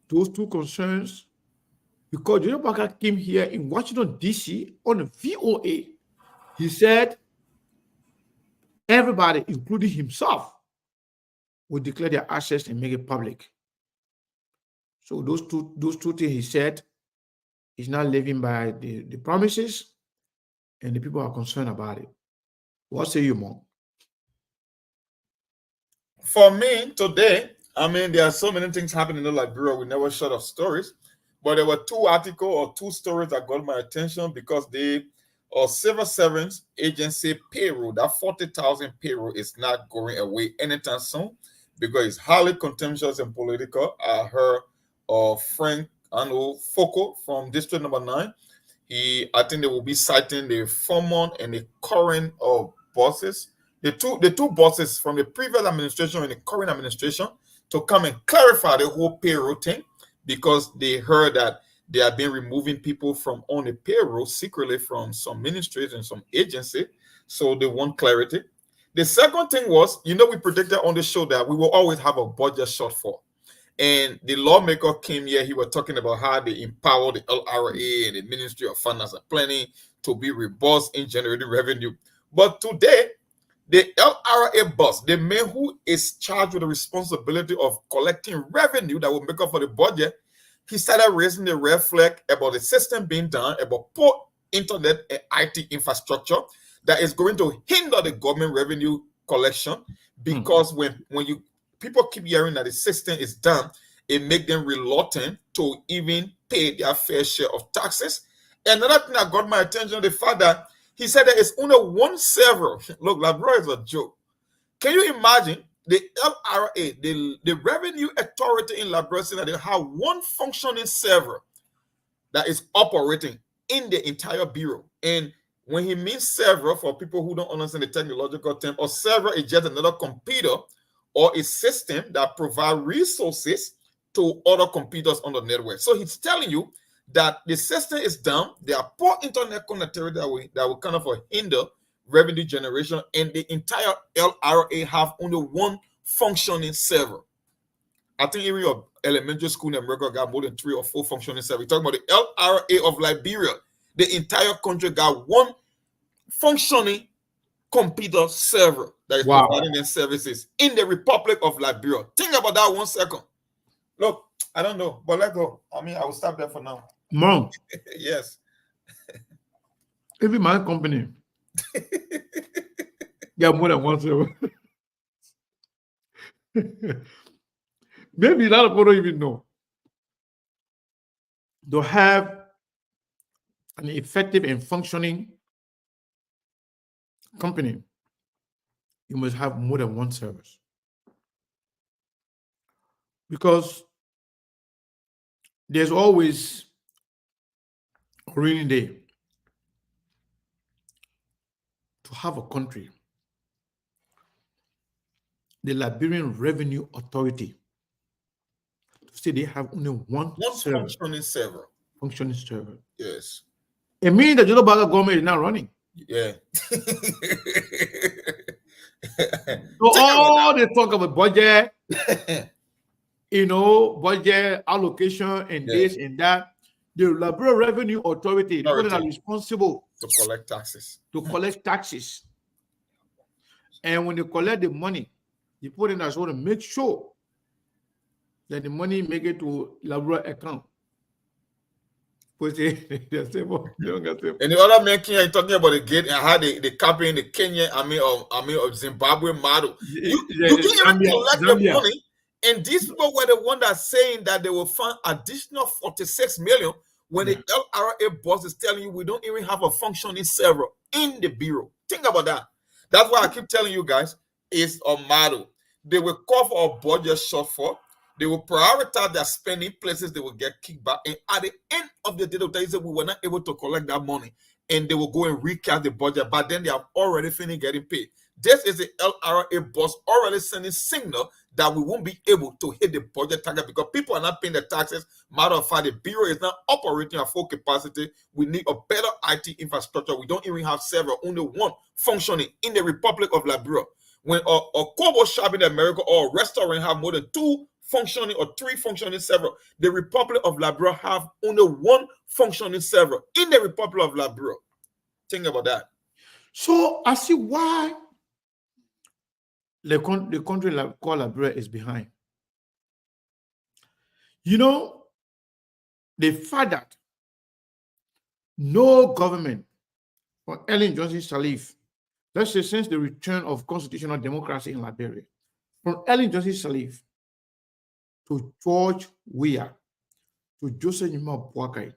Those two concerns, because Joseph Boakai came here in Washington, D.C. on the VOA. He said everybody, including himself, will declare their assets and make it public. So those two things he said, he's not living by the promises, and the people are concerned about it. What say you, Mom? For me, today, there are so many things happening in Liberia. We never shut of stories. But there were two articles or two stories that got my attention because they civil servants agency payroll, that 40,000 payroll is not going away anytime soon because it's highly contentious and political. I heard Frank Foco from District Number 9. I think they will be citing the former and the current bosses, the two bosses from the previous administration and the current administration to come and clarify the whole payroll thing because they heard that they have been removing people from on the payroll secretly from some ministries and some agency. So they want clarity. The second thing was, we predicted on the show that we will always have a budget shortfall. And the lawmaker came here, he was talking about how they empower the LRA and the Ministry of Finance and Planning to be robust in generating revenue. But today, the LRA boss, the man who is charged with the responsibility of collecting revenue that will make up for the budget, he started raising the red flag about the system being done, about poor internet and IT infrastructure that is going to hinder the government revenue collection because when people keep hearing that the system is done, it makes them reluctant to even pay their fair share of taxes. And another thing that got my attention, the fact that he said there is only one server. Look, Labrador is a joke. Can you imagine the LRA, the Revenue Authority in Labrador, that they have one functioning server that is operating in the entire bureau? And when he means server, for people who don't understand the technological term, a server is just another computer or a system that provides resources to other computers on the network. So he's telling you that the system is down. There are poor internet connectivity that will kind of hinder revenue generation, and the entire LRA have only one functioning server. I think even your elementary school in America got more than 3 or 4 functioning servers. We're talking about the LRA of Liberia. The entire country got one functioning computer server that is providing them services in the Republic of Liberia. Think about that 1 second. Look, I don't know, but let's go. I will stop there for now. Mom. Yes. Every my company. Yeah, more than one server. Maybe a lot of people don't even know. To have an effective and functioning company, you must have more than one service. Because there's always a rainy day. To have a country, the Liberian Revenue Authority, to say they have only one server, functioning server. Yes. It means that the government is not running. Yeah. So all they talk about budget, budget allocation and this and that. The Liberian Revenue Authority, the people that are responsible to collect taxes. And when they collect the money, the people that are supposed to make sure that the money make it to Liberian account. And the other man Kenya talking about the gate and how they copying the Kenya, of Zimbabwe model. You can't even collect the money. And these people were the one that's saying that they will fund additional 46 million when the LRA boss is telling you we don't even have a functioning server in the bureau. Think about that. That's why I keep telling you guys, it's a model. They will call for a budget shortfall. They will prioritize their spending places. They will get kickback. And at the end of the day, they'll tell you that we were not able to collect that money. And they will go and recast the budget. But then they have already finished getting paid. This is the LRA boss already sending signal that we won't be able to hit the budget target because people are not paying the taxes. Matter of fact, the bureau is not operating at full capacity. We need a better IT infrastructure. We don't even have server, only one functioning in the Republic of Liberia. When a Kobo shop in America or a restaurant have more than 2 functioning or 3 functioning server, the Republic of Liberia have only 1 functioning server in the Republic of Liberia. Think about that. So I see why the country called Liberia is behind. The fact that no government for Ellen Johnson Sirleaf, let's say since the return of constitutional democracy in Liberia, from Ellen Johnson Sirleaf to George Weah to Joseph Nima Boakai.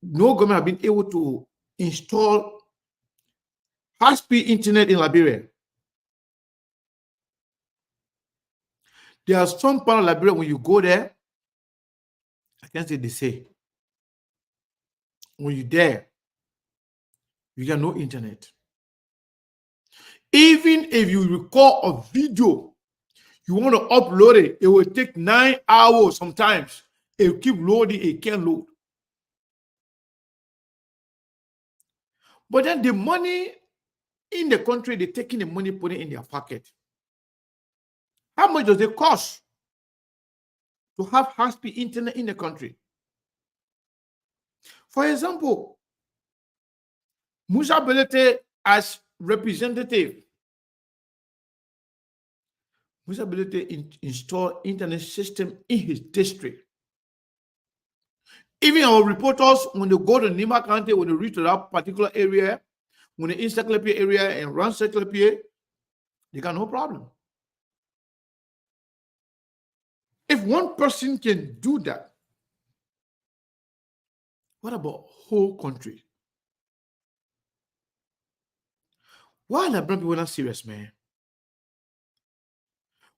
No government have been able to install high-speed internet in Liberia. There are some part of Liberia when you go there, I can't say they say. When you're there, you got no internet. Even if you record a video, you want to upload it, it will take 9 hours sometimes. It will keep loading, it can't load. But then the money in the country, they're taking the money, putting it in their pocket. How much does it cost to have high-speed internet in the country? For example, Musa Belete as representative, Musa Belete installed internet system in his district. Even our reporters, when they go to Nima County, when they reach to that particular area, when they in Seclepie area and run Seclepie, they got no problem. If one person can do that, what about whole country? Why are the people not serious, man?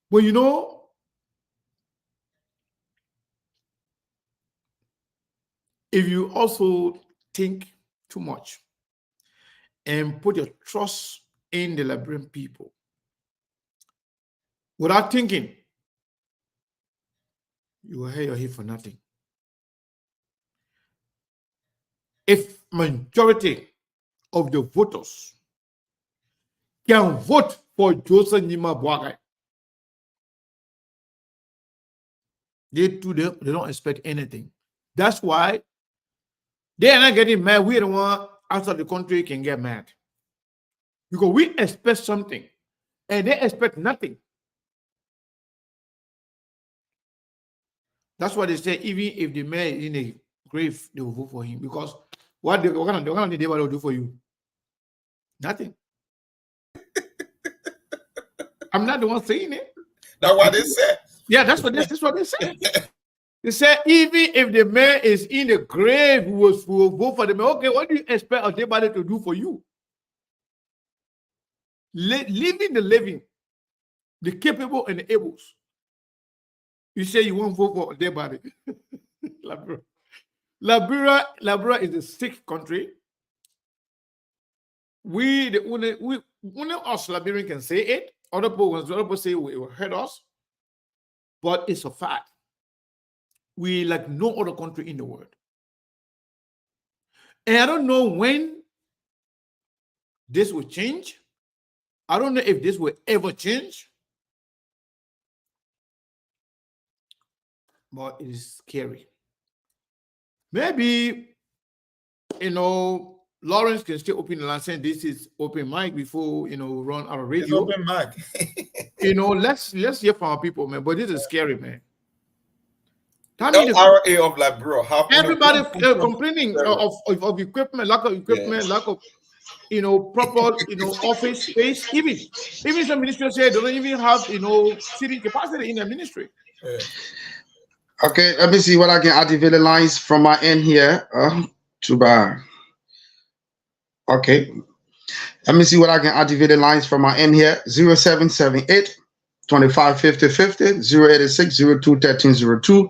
Well, you know, if you also think too much and put your trust in the Liberian people without thinking, you will hit your head for nothing. If majority of the voters can vote for Joseph Nima Boakai, they don't expect anything. That's why they are not getting mad. We the one outside the country can get mad. Because we expect something and they expect nothing. That's why they say even if the man is in a grave, they will vote for him. Because what kind of they will do for you? Nothing. I'm not the one saying it. That's what they say. Yeah, that's what they say. They say even if the man is in the grave, we will vote for the man. Okay, what do you expect Odebade to do for you? Living the living, the capable and the ables. You say you won't vote for Odebade. Liberia is the sixth country. Only us Liberians can say it. Other people say it will hurt us. But it's a fact. We like no other country in the world. And I don't know when this will change. I don't know if this will ever change. But it is scary. Maybe, Lawrence can still open the line saying this is open mic before, run out of radio. It's open mic. Let's hear from our people, man. But this is scary, man. LRA of Liberia. Everybody complaining of equipment, lack of equipment, lack of proper office space. Even some ministers say they don't even have seating capacity in the ministry. Yeah. Okay, let me see what I can activate the lines from my end here. Okay. Let me see what I can activate the lines from my end here. 0778 25 50 50 086 02 1302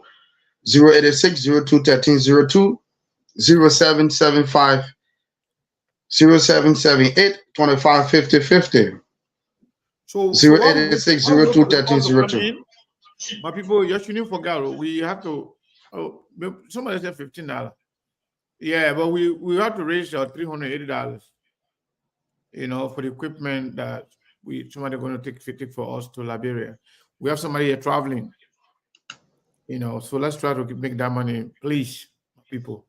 086 02 1302 0775 0778 25 50 50 So 086 02 1302. My people, you shouldn't forget. We have to. Somebody said $15. Yeah, but we have to raise $380. For the equipment that somebody going to take for us to Liberia. We have somebody here traveling. So let's try to make that money, please, people.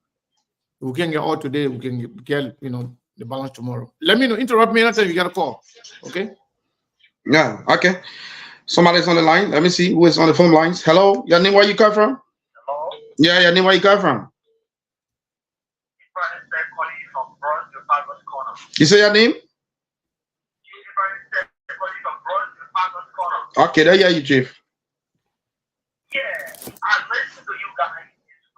We can get all today. We can get the balance tomorrow. Let me know. Interrupt me anytime you got a call. Okay. Yeah. Okay. Somebody's on the line. Let me see who is on the phone lines. Hello. Your name? Where you come from? Hello. Yeah. Your name? Where you come from? You say your name? Okay. There you are, you, Chief. Yeah, I listen to you guys. It's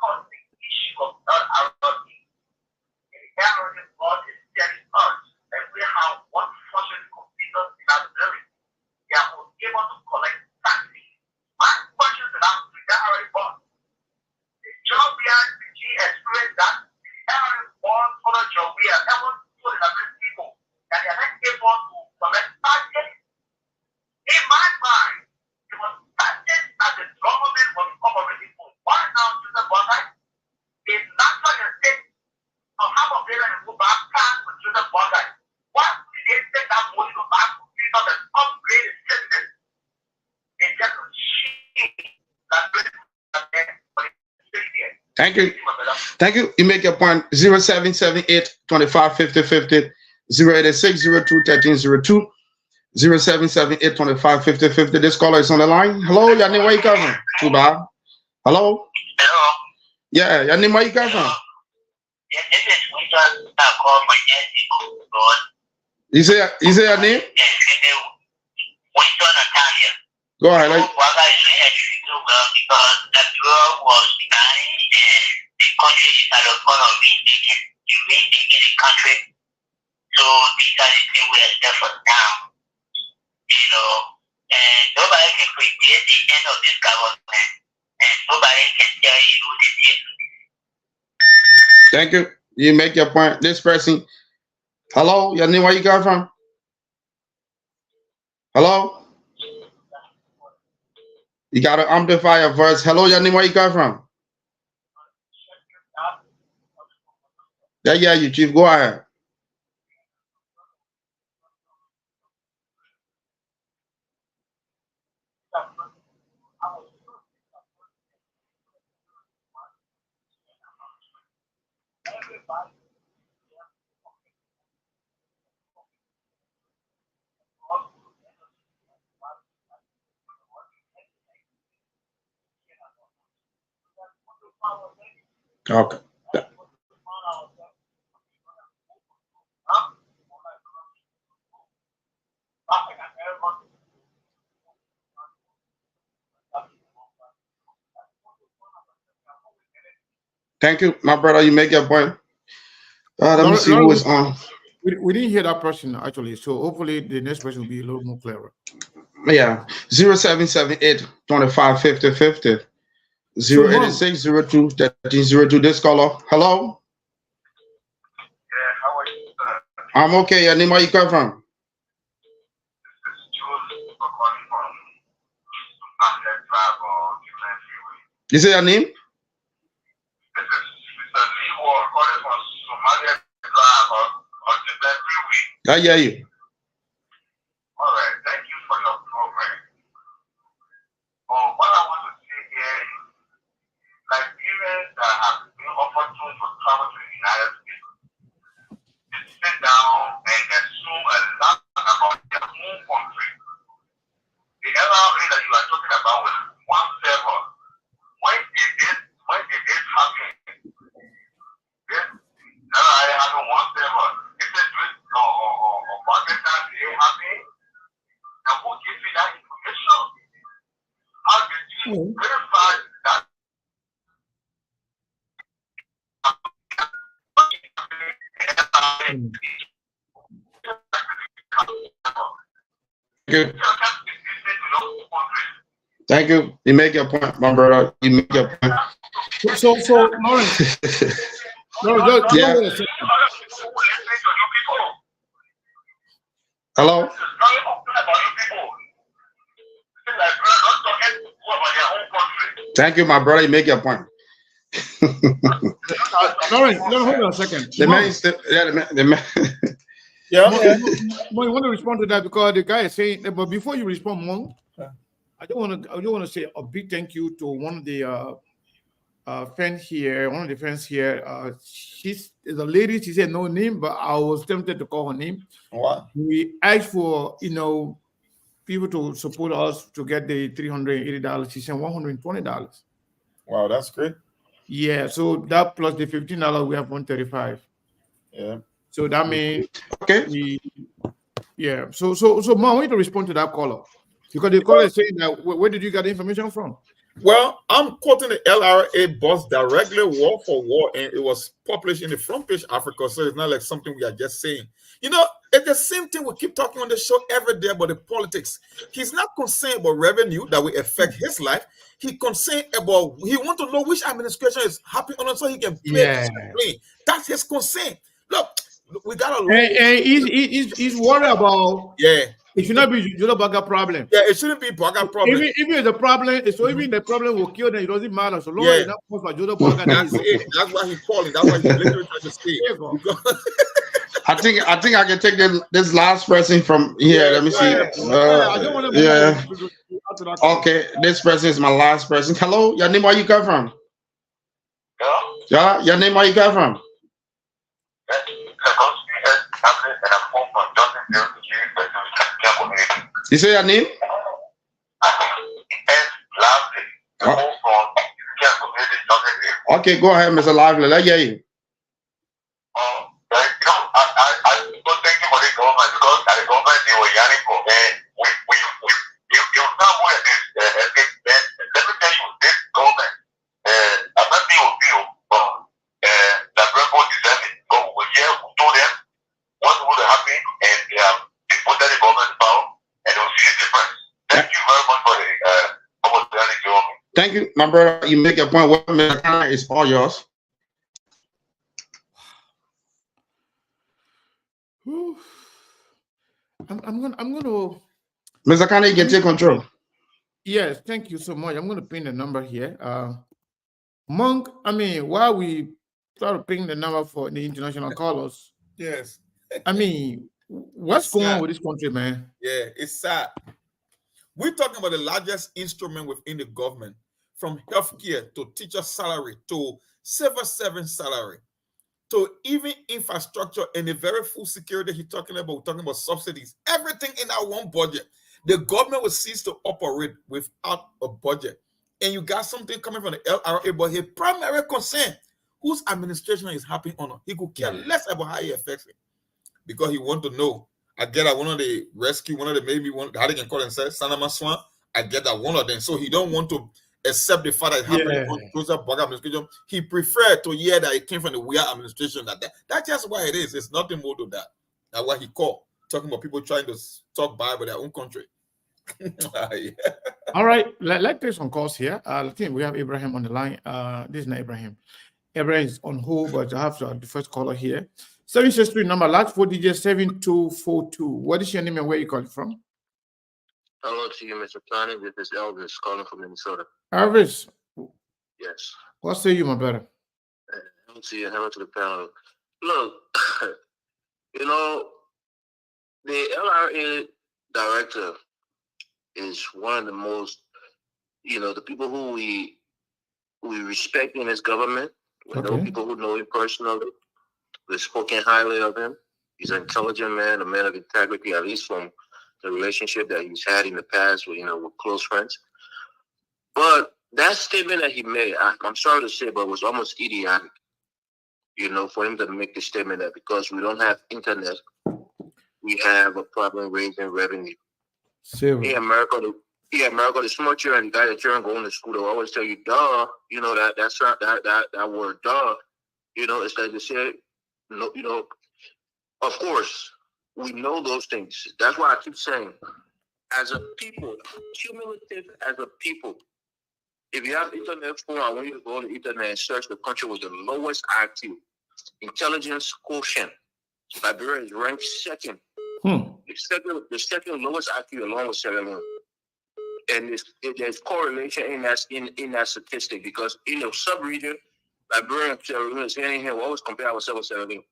Thank you. Thank you. You make your point. 0778 25 50 50 086 02 1302 0778 25 50 50. This caller is on the line. Hello, your name, where you come from? Too bad. Hello? Hello. Yeah, your name, where you come from? Yeah, this is Winston. I call my name. You say your name? Winston Natalia. Go ahead. Waga is doing extremely well because the girl was behind the country is at the point of remaking the country. So these are the things we are there for now. You know, and nobody can predict the end of this government, and nobody can tell you the date. Thank you. You make your point. This person. Hello, your name, where you come from? Hello? You got to amplify your voice. Hello, your name, where you come from? Yeah, you chief. Go ahead. Okay. Thank you, my brother. You make your point. Let me see who is on. We didn't hear that person actually, so hopefully the next person will be a little more clearer. Yeah, 0778 25 50 50 086 02 1302. This caller. Hello. Yeah, how are you, sir? I'm okay. Your name, where you come from? This is Jules calling from Somalia Drive on Jubilant Freeway. You say your name? This is Mr. Lee Ward calling from Somalia Drive on Jubilant Freeway. I hear you. All right, thank you for your program. What I want to say here is Nigerians that have been offered to travel to the United States, they sit down and assume a lot about their own country. The LRA that you are talking about with one server, when did this happen? Yes, LRA having one server. Is it Pakistan they happen? And who gives you that information? How did you verify that? Good. Thank you. You make your point, my brother. You make your point. So Lawrence. Yeah. Hello. Thank you, my brother. You make your point. Lawrence, hold on a second. The man is still, the man. Yeah. Mo, you want to respond to that because the guy is saying, but before you respond, Mo, I don't want to say a big thank you to one of the fans here. One of the fans here. She's a lady. She said no name, but I was tempted to call her name. Wow. We asked for people to support us to get the $380. She sent $120. Wow, that's great. Yeah, so that plus the $15, we have $135. Yeah. So that means okay. Yeah. So Mo, I want you to respond to that caller because the caller is saying that where did you get the information from? Well, I'm quoting the LRA boss directly, word for word, and it was published in the front page Africa, so it's not like something we are just saying. You know, it's the same thing we keep talking on the show every day about the politics. He's not concerned about revenue that will affect his life. He's concerned about, he wants to know which administration is happy on so he can play. That's his concern. Look, we got a lot. And he's worried about. Yeah. It should not be Joe Baga problem. Yeah, it shouldn't be Baga problem. Even it's a problem, so even the problem will kill them, it doesn't matter. So long as it's not for Joe Baga. That's it. That's why he's calling. That's why he's literally trying to stay. I think I can take this last person from here. Let me see. I don't want to Okay, this person is my last person. Hello, your name, where you come from? Hello? Yeah, your name, where you got from? You say your name? Okay, go ahead, Mr. Lively. Let's hear you. Thank you, my brother. You make a point. Well, Mr. Kana, it's all yours. Whew. I'm gonna. Mr. Kana, you can take control. Yes, thank you so much. I'm gonna pin the number here. Monk, I mean, while we try to ping the number for the international callers, Yes. I mean, what's going on with this country, man? Yeah, it's sad. We're talking about the largest instrument within the government, from healthcare to teacher salary to civil servant salary to even infrastructure and the very full security he's talking about subsidies, everything in our one budget. The government will cease to operate without a budget. And you got something coming from the LRA, but his primary concern, whose administration is happening on, he could care less about how it affects it. Because he want to know. I get that one of the rescue, one of the maybe one, how they can call themselves, Sanama Swan. I get that one of them. So he don't want to accept the fact that it happened on Joseph Boga administration. He preferred to hear that it came from the weird administration. That's just why it is. It's nothing more to that. That's what he called. Talking about people trying to talk bad about their own country. Yeah. All right, let's take some calls here. I think we have Abraham on the line. This is not Abraham. Abraham is on hold, but I have the first caller here. 763 number, last 4 digits, 7242. What is your name and where you calling from? Hello to you, Mr. Planning. This is Elvis calling from Minnesota. Elvis. Yes. What say you, my brother? Hello to you. Hello to the panel. Look, you know, the LRA director is one of the most, you know, the people who we respect in his government. We know people who know him personally. We've spoken highly of him. He's an intelligent man, a man of integrity, at least from the relationship that he's had in the past with, with close friends. But that statement that he made, I'm sorry to say, but it was almost idiotic, for him to make the statement that because we don't have internet, we have a problem raising revenue. In America, the smart children and the guy that children going to school, they'll always tell you, duh, that's not that word, duh. It's like they say, no, of course, we know those things. That's why I keep saying, as a people, cumulative as a people, if you have internet phone, I want you to go on the internet and search the country with the lowest IQ, intelligence quotient. Liberia is ranked second. The second lowest IQ along with Sierra Leone. And there's correlation in that statistic because in the sub-region, Liberia and Sierra Leone is hand in hand. We always compare ourselves with Sierra Leone.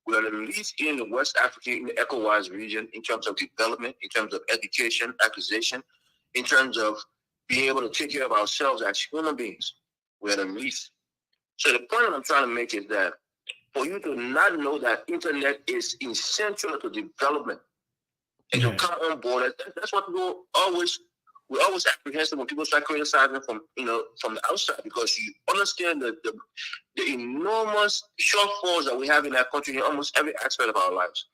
We are the least in the West Africa, in the ECOWAS region, in terms of development, in terms of education, acquisition, in terms of being able to take care of ourselves as human beings. We are the least. So the point that I'm trying to make is that for you to not know that internet is essential to development and to come on board, that's what we're always apprehensive when people start criticizing from the outside, because you understand the enormous shortfalls that we have in that country in almost every aspect of our lives.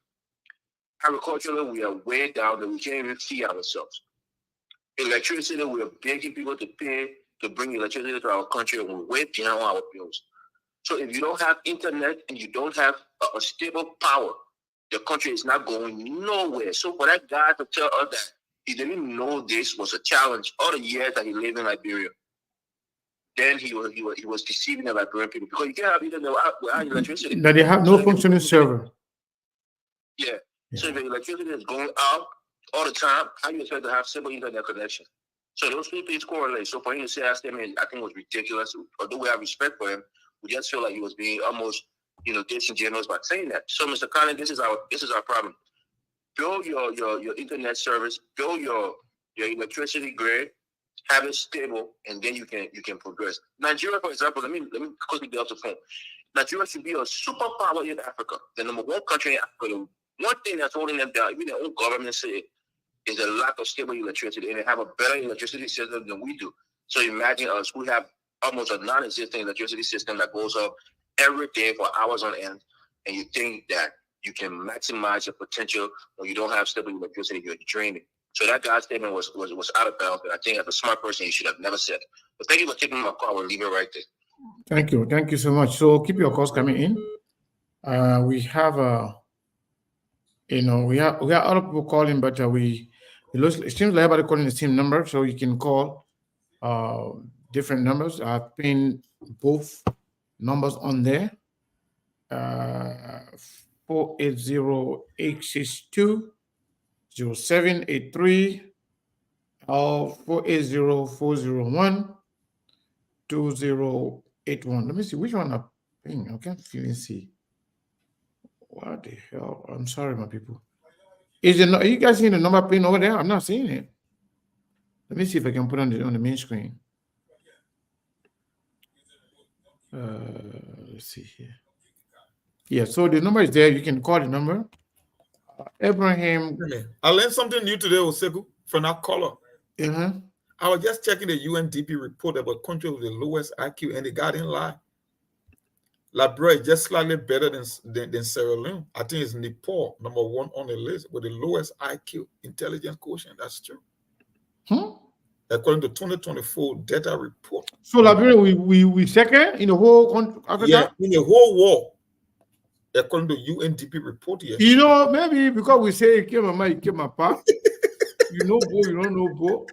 Agriculturally, we are way down that we can't even feed ourselves. Electricity, we are begging people to pay to bring electricity to our country, and we're way behind our bills. So if you don't have internet and you don't have a stable power, the country is not going nowhere. So for that guy to tell us that he didn't know this was a challenge all the years that he lived in Liberia, then he was deceiving the Liberian people, because you can't have internet without electricity. That they have no functioning server. Yeah. So if the electricity is going out all the time, how do you expect to have simple internet connection? So those two things correlate. So for him to say that statement, I think was ridiculous. Although we have respect for him, we just feel like he was being almost, disingenuous by saying that. So, Mr. Conlon, this is our problem. Build your internet service, build your electricity grid, have it stable, and then you can progress. Nigeria, for example, let me quickly get off the phone. Nigeria should be a superpower in Africa, the number one country in Africa. One thing that's holding them down, even their own government said, is the lack of stable electricity, and they have a better electricity system than we do. So imagine us, we have almost a non-existent electricity system that goes up every day for hours on end, and you think that you can maximize your potential when you don't have stable electricity, you're draining. So that guy's statement was out of bounds, but I think as a smart person, you should have never said it. But thank you for taking my call. We'll leave it right there. Thank you so much. So keep your calls coming in. We have we have other people calling, but it seems like everybody calling the same number, so you can call different numbers. I've pinned both numbers on there. 480-862-0783 or 480-401-2081. Let me see which one I ping. I can't feel and see. What the hell? I'm sorry, my people. Are you guys seeing the number pin over there? I'm not seeing it. Let me see if I can put on the main screen. Let's see here. Yeah, so the number is there. You can call the number. Abraham. I learned something new today, Oseku, from that caller. Uh-huh. I was just checking the UNDP report about country with the lowest IQ, and the guy didn't lie. Liberia is just slightly better than Sierra Leone. I think it's Nepal, number one on the list with the lowest IQ intelligence quotient. That's true. According to 2024 data report. So Liberia, we second in the whole country, Africa? Yeah, in the whole world. According to UNDP report here. Maybe because we say it came my mind, it came my pa. You know, Bo, you don't know, Bo.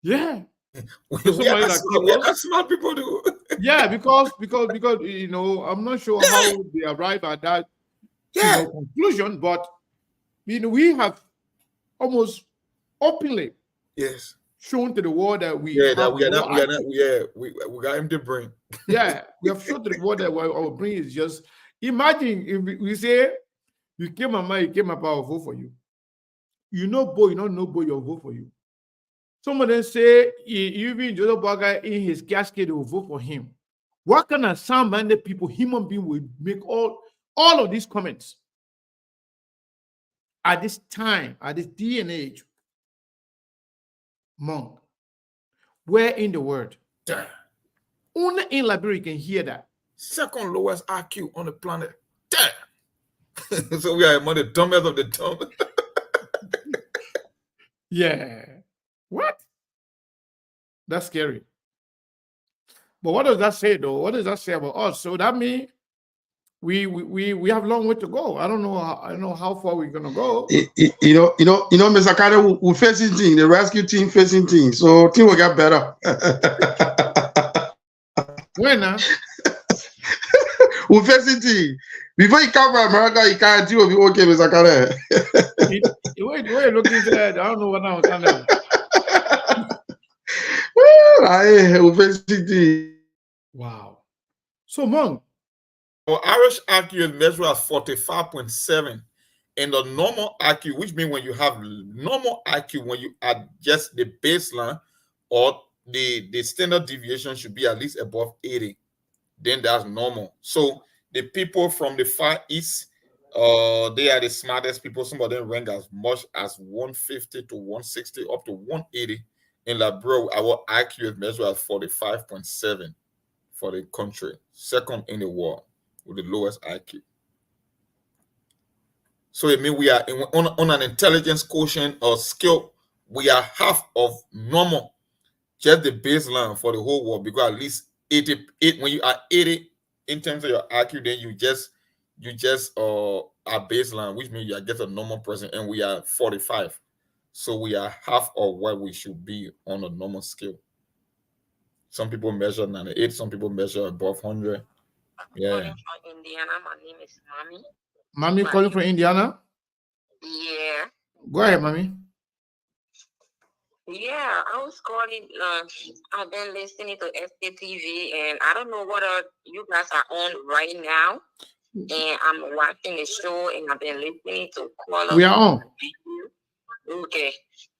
Yeah. We are smart people do. Yeah, because I'm not sure how they arrive at that conclusion, but we have almost openly shown to the world that we got empty brain. Yeah, we have shown to the world that our brain is just. Imagine if we say you came my mind, you came my power, vote for you. You know, boy, you don't know, boy, you'll vote for you. Some of them say even Joe Biden in his casket will vote for him. What kind of sound-minded people, human being, will make all of these comments at this time, at this day and age? Monk, where in the world? Only in Liberia you can hear that. Second lowest IQ on the planet. So we are among the dumbest of the dumb. Yeah. What? That's scary. But what does that say, though? What does that say about us? So that means we have a long way to go. I don't know how far we're gonna go. Mr. Carter, we're facing team, the rescue team facing team. So team will get better. When we're facing team. Before you come from America, you can't do it. Be okay, Mr. Carter. The way you're looking at that, I don't know what I'm talking about. Wow. So, Monk. Our Irish IQ is measured as 45.7. And the normal IQ, which means when you have normal IQ, when you adjust the baseline or the standard deviation should be at least above 80. Then that's normal. So the people from the Far East, they are the smartest people. Some of them rank as much as 150 to 160 up to 180. In Liberia, our IQ is measured at 45.7 for the country, second in the world with the lowest IQ. So it means we are on an intelligence quotient or skill, we are half of normal, just the baseline for the whole world. Because at least 88, when you are 80 in terms of your IQ, then you just are baseline, which means you are just a normal person, and we are 45. So we are half of what we should be on a normal scale. Some people measure 98, some people measure above 100. Yeah. Calling from Indiana. My name is Mommy. Mommy calling from Indiana? Yeah. Go ahead, Mommy. Yeah, I was calling. I've been listening to SKTV, and I don't know what you guys are on right now. And I'm watching the show, and I've been listening to call. We are on. Okay.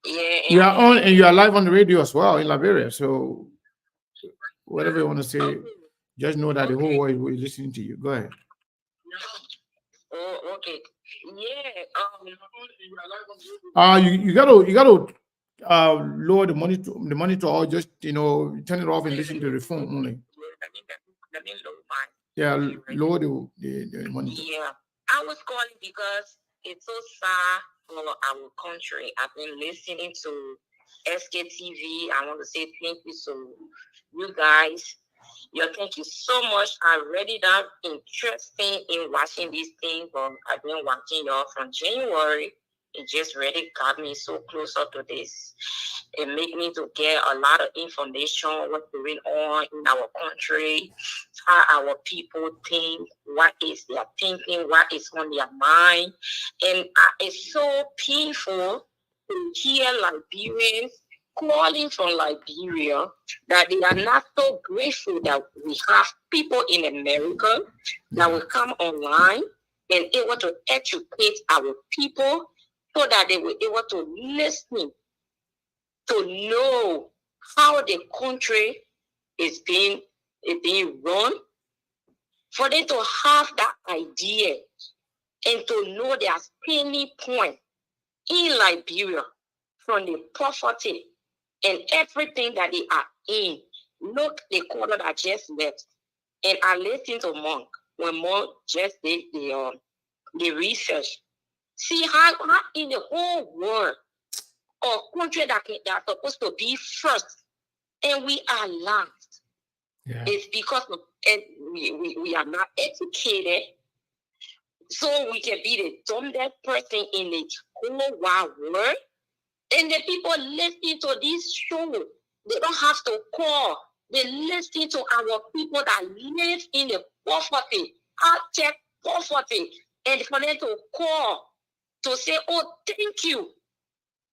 Yeah. You are on and you are live on the radio as well in Liberia. So whatever you want to say, just know that the whole world will be listening to you. Go ahead. Oh, okay. Yeah. You gotta lower the monitor or just turn it off and listen to the phone only. Let me lower mine. Yeah, lower the monitor. Yeah. I was calling because it's so sad for our country. I've been listening to SKTV. I want to say thank you to you guys. Thank you so much. I really not interested in watching these things, but I've been watching y'all from January. It just really got me so closer to this. It made me to get a lot of information, what's going on in our country, how our people think, what is their thinking, what is on their mind. And it's so painful to hear Liberians calling from Liberia that they are not so grateful that we have people in America that will come online and able to educate our people so that they were able to listen, to know how the country is being run, for them to have that idea and to know their standing point in Liberia from the poverty and everything that they are in. Look, the quarter that just left, and I listened to Monk when Monk just did the research. See how in the whole world, a country that are supposed to be first, and we are last. Yeah. It's because of, and we are not educated, so we can be the dumbest person in the whole wide world. And the people listening to this show, they don't have to call. They listen to our people that live in the poverty, abject poverty, and for them to call to say, "Oh, thank you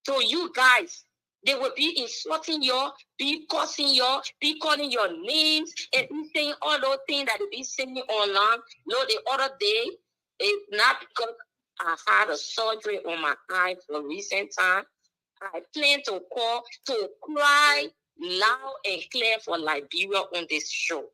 to you guys." They will be insulting you, be cursing you, be calling your names, and be saying all those things that they be saying online. No, the other day, it's not because I had a surgery on my eye for recent time. I plan to call to cry loud and clear for Liberia on this show.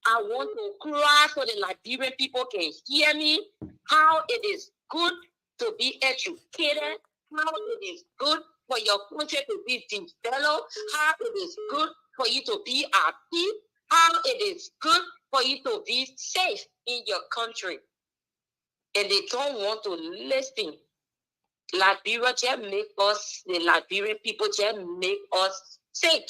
I want to cry so the Liberian people can hear me, how it is good to be educated, how it is good for your country to be developed, how it is good for you to be happy, how it is good for you to be safe in your country. And they don't want to listen. Liberia just make us, the Liberian people just make us sick.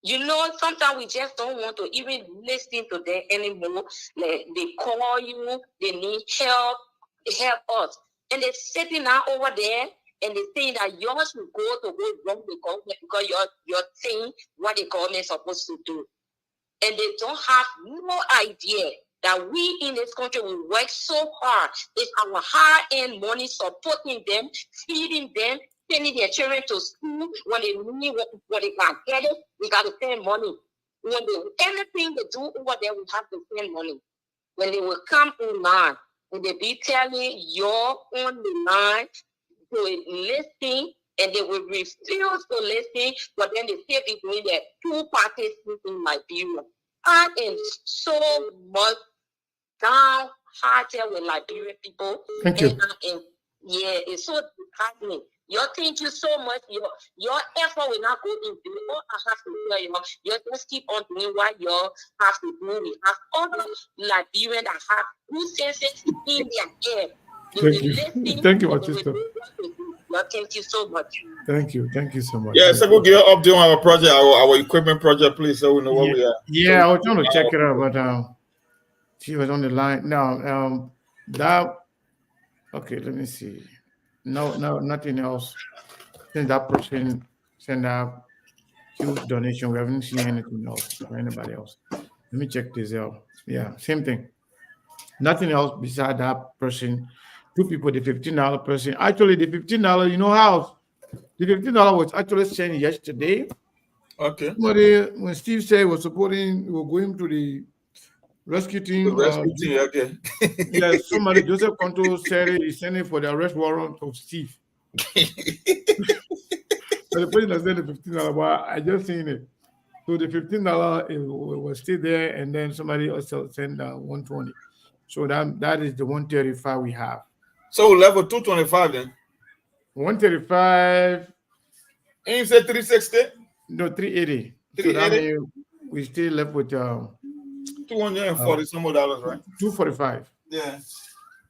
You know, sometimes we just don't want to even listen to them anymore. Like, they call you, they need help us. And they're sitting now over there and they're saying that yours should go wrong the government because you're saying what the government is supposed to do. And they don't have no idea that we in this country will work so hard. It's our hard-earned money supporting them, feeding them, sending their children to school. When they need what they can get it, we got to spend money. Anything they do over there, we have to spend money. When they will come online, when they be telling you're on the line to listen, and they will refuse to listen, but then they still be doing their two parties in Liberia. I am so much downhearted with Liberian people. Thank you. And it's so disheartening. Thank you so much. Your effort will not go in vain. All I have to tell you, just keep on doing what you have to do. We have other Liberians that have good senses in their head. Thank you. Thank you, my sister. Thank you so much. Thank you. Thank you so much. Yeah, so we'll get up doing our project, our equipment project, please, so we know what we are. Yeah, I was trying to check it out, but she was on the line. Now, okay, let me see. No, nothing else. Since that person sent out huge donation, we haven't seen anything else for anybody else. Let me check this out. Yeah, same thing. Nothing else beside that person. Two people, the $15 person. Actually, the $15, you know how the $15 was actually sent yesterday. Okay. When Steve said we're going to the rescue team. Okay. Yeah, somebody, Joseph Conto said he's sending for the arrest warrant of Steve. So the president said the $15, but I just seen it. So the $15 was still there, and then somebody also sent 120. So that is the 135 we have. So level 225 then. 135. And you said 360? No, 380. 380? So that means we still left with 240 some more dollars, right? 245. Yeah.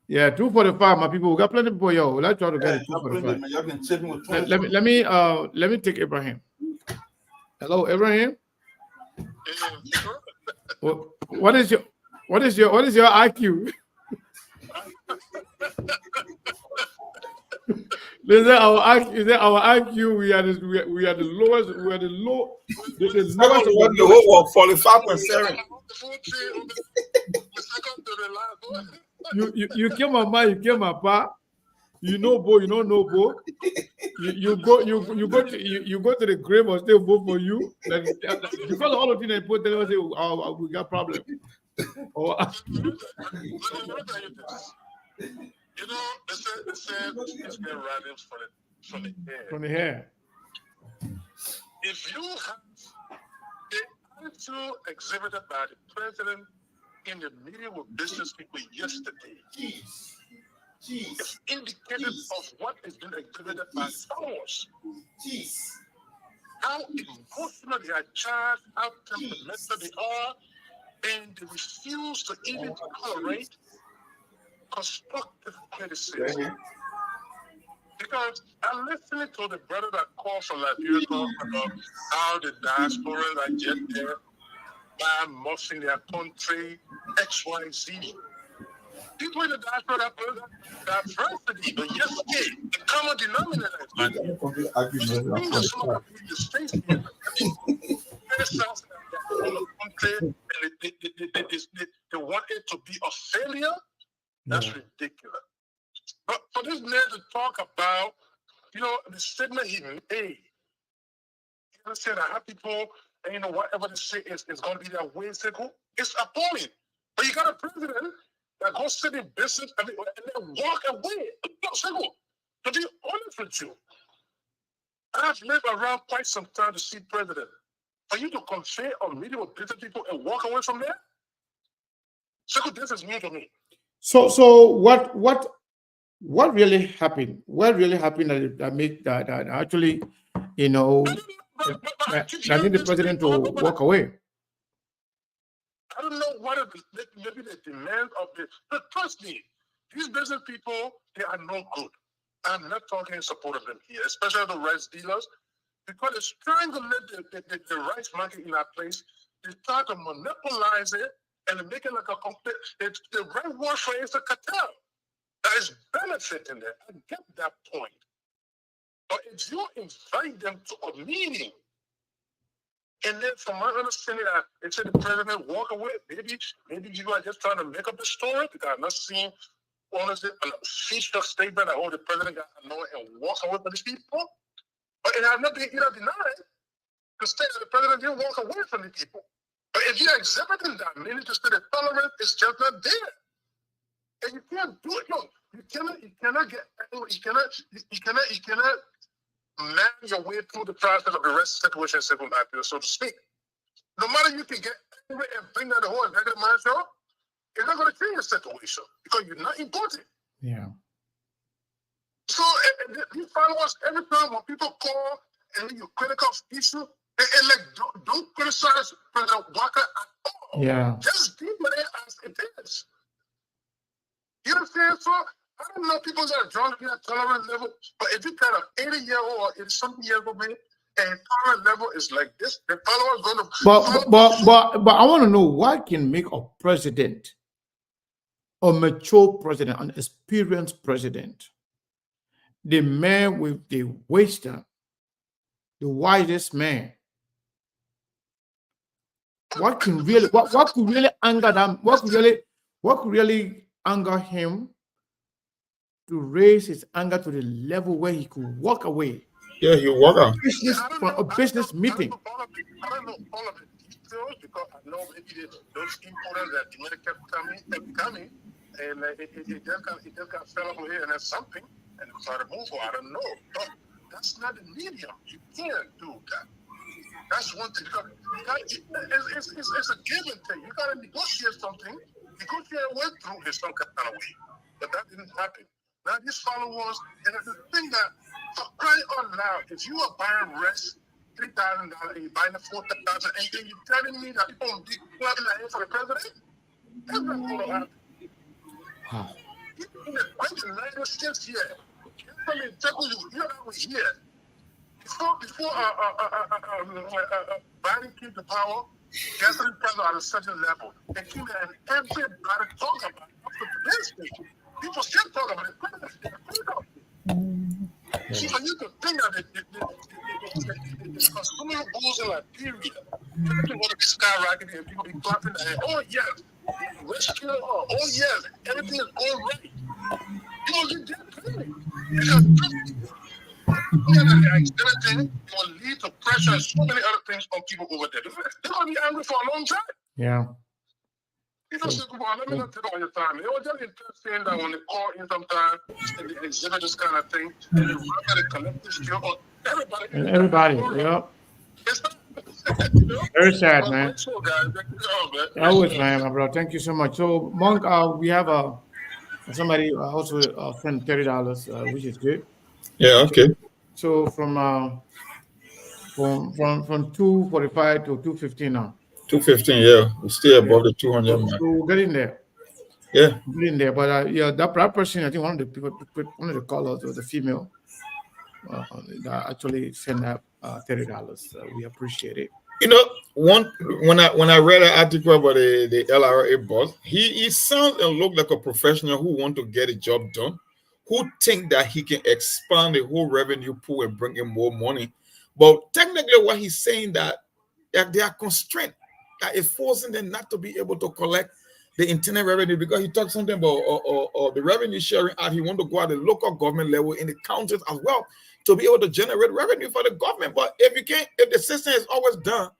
Yeah, 245. My people, we got plenty of people. Yo, let's try to get it. Y'all 245. y'all been chipping with 20. Let me take Abraham. Hello, Abraham. What is your IQ? Is that our IQ? We are the lowest. We are the low. The lowest. The whole 45%. You kill my man. You kill my pa. You know, Bo. You don't know, Bo. You go to the grave or still vote for you. Like, because all of things they put there, say, oh, we got problem. Oh. You know, they said it's been riding from the hair. If you have the attitude exhibited by the president in the meeting with business people yesterday, it's indicative of what has been exhibited by followers. How emotional they are charged, how temperamental they are, and they refuse to even tolerate constructive criticism. Because I'm listening to the brother that called from Liberia talking about how the diaspora are get there by muffing their country, XYZ. People in the diaspora that diversity, but yesterday, the common denominator is like they want it to be a failure. That's ridiculous. But for this man to talk about, the statement he made, he said that how people, whatever they say is going to be their way cycle, it's appalling. But you got a president that goes sit in business and then walk away. To be honest with you, I've lived around quite some time to see president. For you to convey or meet with business people and walk away from there, this is new to me. So what really happened? What really happened that made that actually, that need the president to walk away? I don't know what maybe the demand of the. But trust me, these business people, they are no good. I'm not talking in support of them here, especially the rice dealers, because they're trying to let the rice market in our place. They try to monopolize it. And make it like a complete, the right word for it is a cartel that is benefiting them. I get that point. But if you invite them to a meeting, and then from my understanding, they said the president walk away, maybe you are just trying to make up the story because I'm not seeing honestly an official statement that the president got annoyed and walk away from these people. But it has not been either denied to state that the president didn't walk away from the people. But if you're exhibiting that, meaning to say the tolerance is just not there. And you can't do it. No, you cannot man your way through the process of the rest situation, so to speak. No matter you can get angry and bring that the whole negative mindset, it's not going to change the situation because you're not important. Yeah. So these followers, every time when people call and you critical issue, and like don't criticize President Walker at all. Yeah. Just deal with it as it is. You know what I'm saying? So I don't know people that are drawn to be at tolerant level, but if you got an 80-year-old or 80-something-year-old man and tolerant level is like this, the follower is going to. But I want to know what can make a president, a mature president, an experienced president, the man with the wisdom, the wisest man. What could really anger them? What could really anger him to raise his anger to the level where he could walk away? Yeah, he walk out from a business meeting. I don't know all of the details because I know maybe those importers that Dominican kept coming, and it just got fell over here, and that's something. and try to move her. I don't know. But that's not the medium. You can't do that. That's one thing. It's a give and take. You got to negotiate something. Negotiate went through it some kind of way. But that didn't happen. Now these followers, and the thing that, for crying out loud, if you are buying rest, $3,000, and you're buying the $4,000, and you're telling me that people will be clapping their hands for the president? That's not going to happen. Wow. In the great United States here, you're not here. Before Biden came to power, gasoline prices are at a certain level. They came there and everybody talked about it up to today's stage. People still talk about it. So you can think that the consumer goes in Liberia, everything going to be skyrocketing and people be clapping their hands. Oh, yes. Rescue, oh, yes. Everything is going right. You know, you get paid. Because it will lead to pressure and so many other things on people over there. They're going to be angry for a long time. Yeah. You know, let me not take all your time. It was just interesting that when they call in sometimes and they exhibit this kind of thing, and they run at the collective skill on everybody. And everybody, yep. Very sad, man. Always, man, my brother. Thank you so much. So, Monk, we have somebody also sent $30, which is good. Yeah, okay. So from 245 to 215 now. 215, yeah. We're still above the 200 mark. So we're getting there. Yeah. We're getting there. But yeah, that person, I think one of the people, one of the callers was a female that actually sent that $30. We appreciate it. You know, when I read an article about the LRA boss, he sounds and looked like a professional who want to get a job done, who think that he can expand the whole revenue pool and bring in more money. But technically what he's saying that they are constrained, that is forcing them not to be able to collect the internal revenue, because he talked something about or the revenue sharing out. He want to go at the local government level in the counties as well to be able to generate revenue for the government. But if the system is always done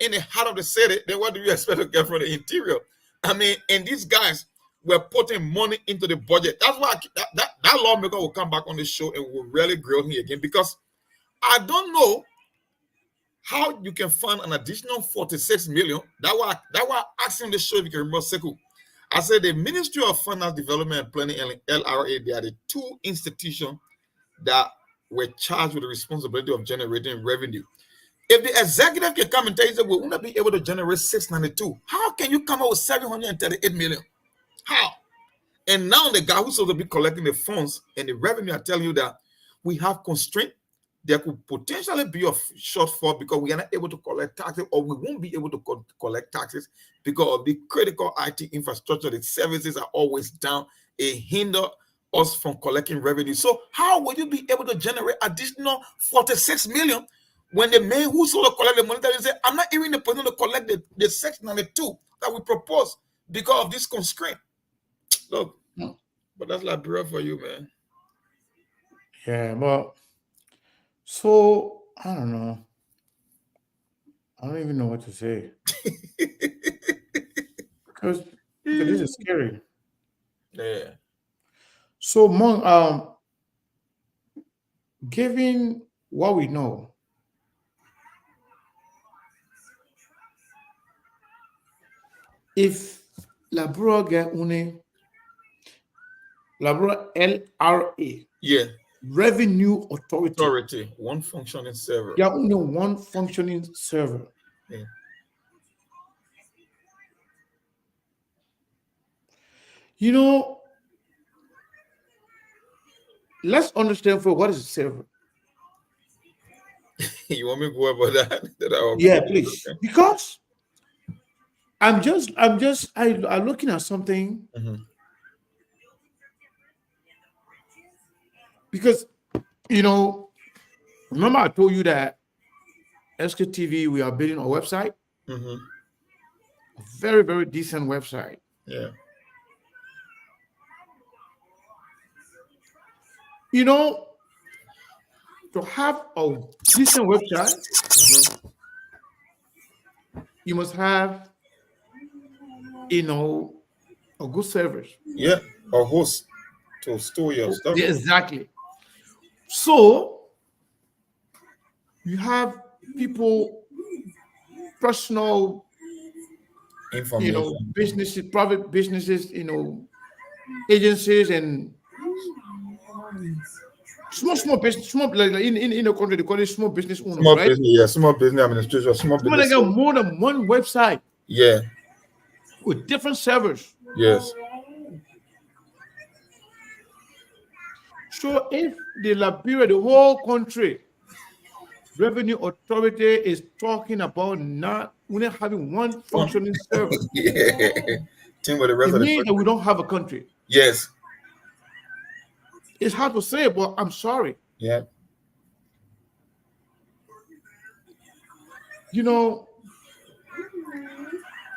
in the heart of the city, then what do you expect to get from the interior? I mean, and these guys were putting money into the budget. That's why that lawmaker will come back on the show and will really grill me again, because I don't know how you can fund an additional 46 million. That why I asked him the show, if you can remember, Sekou. I said the Ministry of Finance Development and Planning and LRA, they are the two institutions that were charged with the responsibility of generating revenue. If the executive can come and tell you that we will not be able to generate 692, how can you come up with 738 million? How? And now the guy who's supposed to be collecting the funds and the revenue are telling you that we have constraint. There could potentially be a shortfall because we are not able to collect taxes, or we won't be able to collect taxes because of the critical IT infrastructure. The services are always down. It hinders us from collecting revenue. So how will you be able to generate additional 46 million when the man who's supposed to collect the money that say, I'm not even in the position to collect the 692 that we propose because of this constraint? Look, but that's Liberia for you, man. Yeah, but so I don't know. I don't even know what to say. because this is scary. Yeah. So, Monk, given what we know, if Labrador get Labrador LRA, yeah, Revenue Authority, one functioning server. Yeah, only one functioning server. Yeah. You know, let's understand for what is a server. You want me to go about that? Yeah, please. Okay. Because I'm looking at something. Mm-hmm. Because, you know, remember I told you that SKTV, we are building a website. Mm-hmm. A very, very decent website. Yeah. You know, to have a decent website, mm-hmm. you must have, you know, a good service. Yeah, a host to store your stuff. Yeah, exactly. So you have people, personal, Information. businesses, private businesses, agencies, and small business, like in the country they call it small business owners, Small right? business, yeah, small business administration, small Some of them business. got more than one website Yeah, with different servers. yes. So if the Liberia, the whole country, Revenue Authority is talking about not only having one functioning server, Yeah. Team with the rest it of the means that we don't have a country. Yes. It's hard to say, but I'm sorry. Yeah.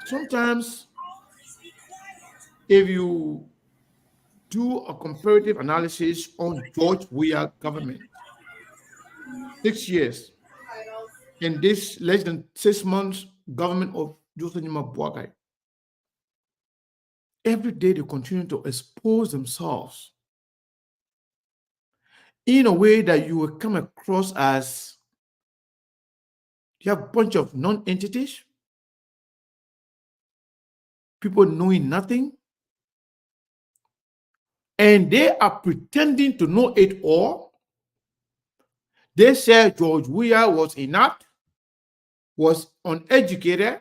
Sometimes if you do a comparative analysis on George Weah government, 6 years, in this less than 6 months government of Joseph Nima Boakai, every day they continue to expose themselves in a way that you will come across as you have a bunch of non-entities, people knowing nothing, and they are pretending to know it all. They said George Weah was inept, was uneducated,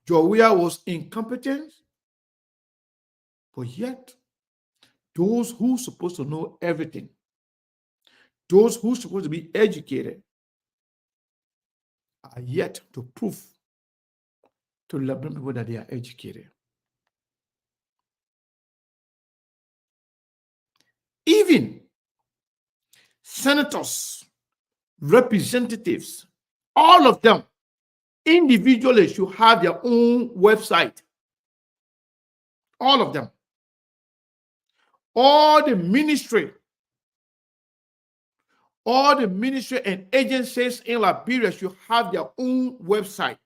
George Weah was incompetent, but yet those who are supposed to know everything, those who are supposed to be educated, are yet to prove to Liberian people that they are educated. Even senators, representatives, all of them individually should have their own website. All of them. All the ministry and agencies in Liberia should have their own website.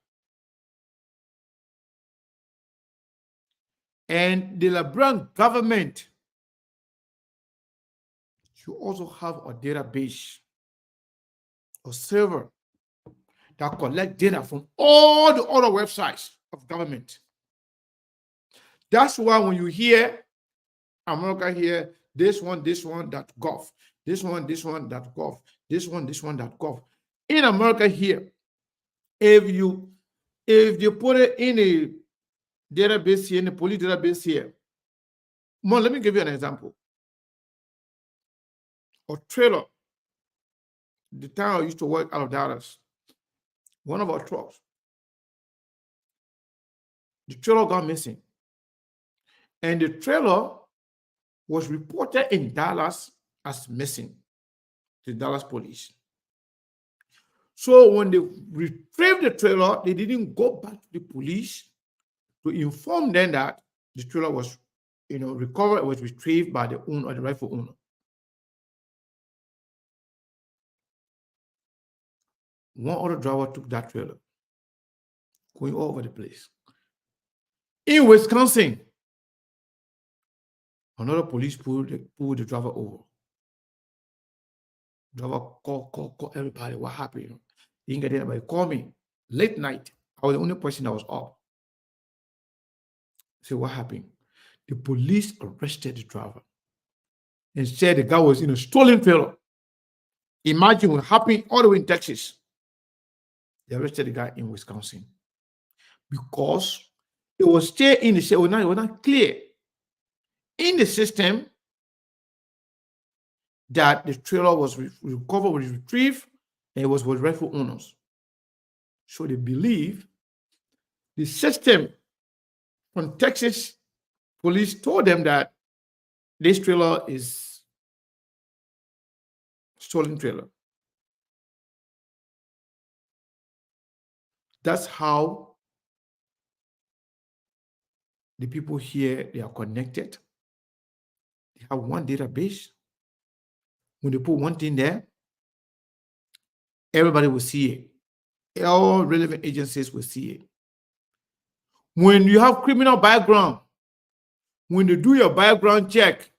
And the Liberian government should also have a database or server that collect data from all the other websites of government. That's why when you hear America here, this one, that gov, this one, that gov, this one, that gov. In America here, if you put it in a database here, in a police database here, let me give you an example. A trailer, the time I used to work out of Dallas, one of our trucks, the trailer got missing. And the trailer was reported in Dallas as missing to Dallas police. So when they retrieved the trailer, they didn't go back to the police to inform them that the trailer was, recovered, was retrieved by the owner or the rightful owner. One other driver took that trailer, going all over the place. In Wisconsin, another police pulled the driver over. Driver call everybody. What happened? He didn't get anybody. Call me late night. I was the only person that was up. So what happened? The police arrested the driver and said the guy was in a stolen trailer. Imagine what happened all the way in Texas. They arrested the guy in Wisconsin because it was still in the system. It was not clear in the system that the trailer was recovered, was retrieved, and it was with rightful owners. So they believe the system from Texas police told them that this trailer is stolen trailer. That's how the people here, they are connected. They have one database. When they put one thing there, everybody will see it. All relevant agencies will see it. When you have criminal background, when they do your background check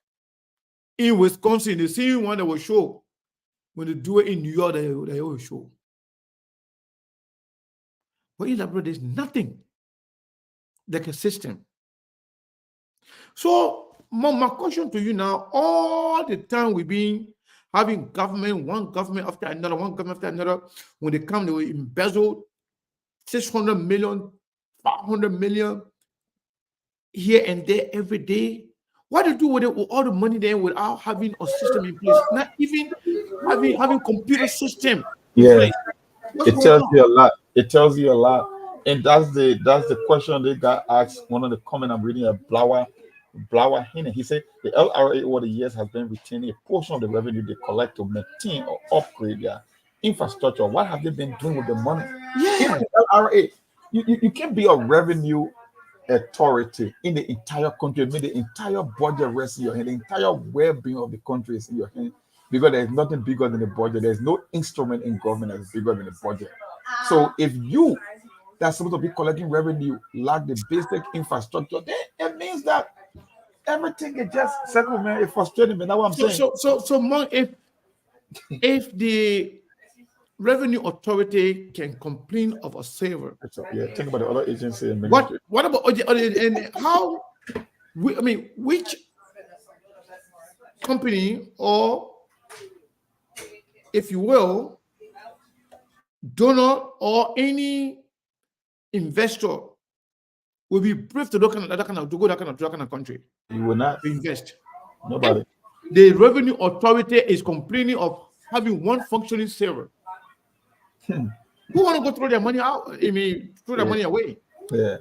in Wisconsin, the same one that will show When they do it in New York, they always show. But in Liberia, there's nothing like a system. So my question to you now, all the time we've been having government, one government after another, one government after another. When they come, they will embezzle 600 million, 500 million here and there every day. What do you do with it, with all the money then without having a system in place? Not even having computer system in Yeah, place. What's it going tells on? you a lot. It tells you a lot, and that's the question they got asked. One of the comment I'm reading at Blower Hine. He said the LRA over the years has been retaining a portion of the revenue they collect to maintain or upgrade their infrastructure. What have they been doing with the money? Yeah. Even the LRA, you can't be a revenue authority in the entire country. I mean, the entire budget rests in your hand. The entire well-being of the country is in your hand because there's nothing bigger than the budget. There's no instrument in government that's bigger than the budget. So if you that's supposed to be collecting revenue lack the basic infrastructure, then it means that everything is just settled, man. It's frustrating, man. That's what I'm saying. So Mark, if the revenue authority can complain of a saver, Yeah, think about the other agency and what ministry. about and how? I mean, which company or, if you will, donor or any investor will be brave to go that kind of country? You will not to invest. Nobody. The revenue authority is complaining of having one functioning server. Who want to go throw their money out? I mean, throw their money away. Yeah.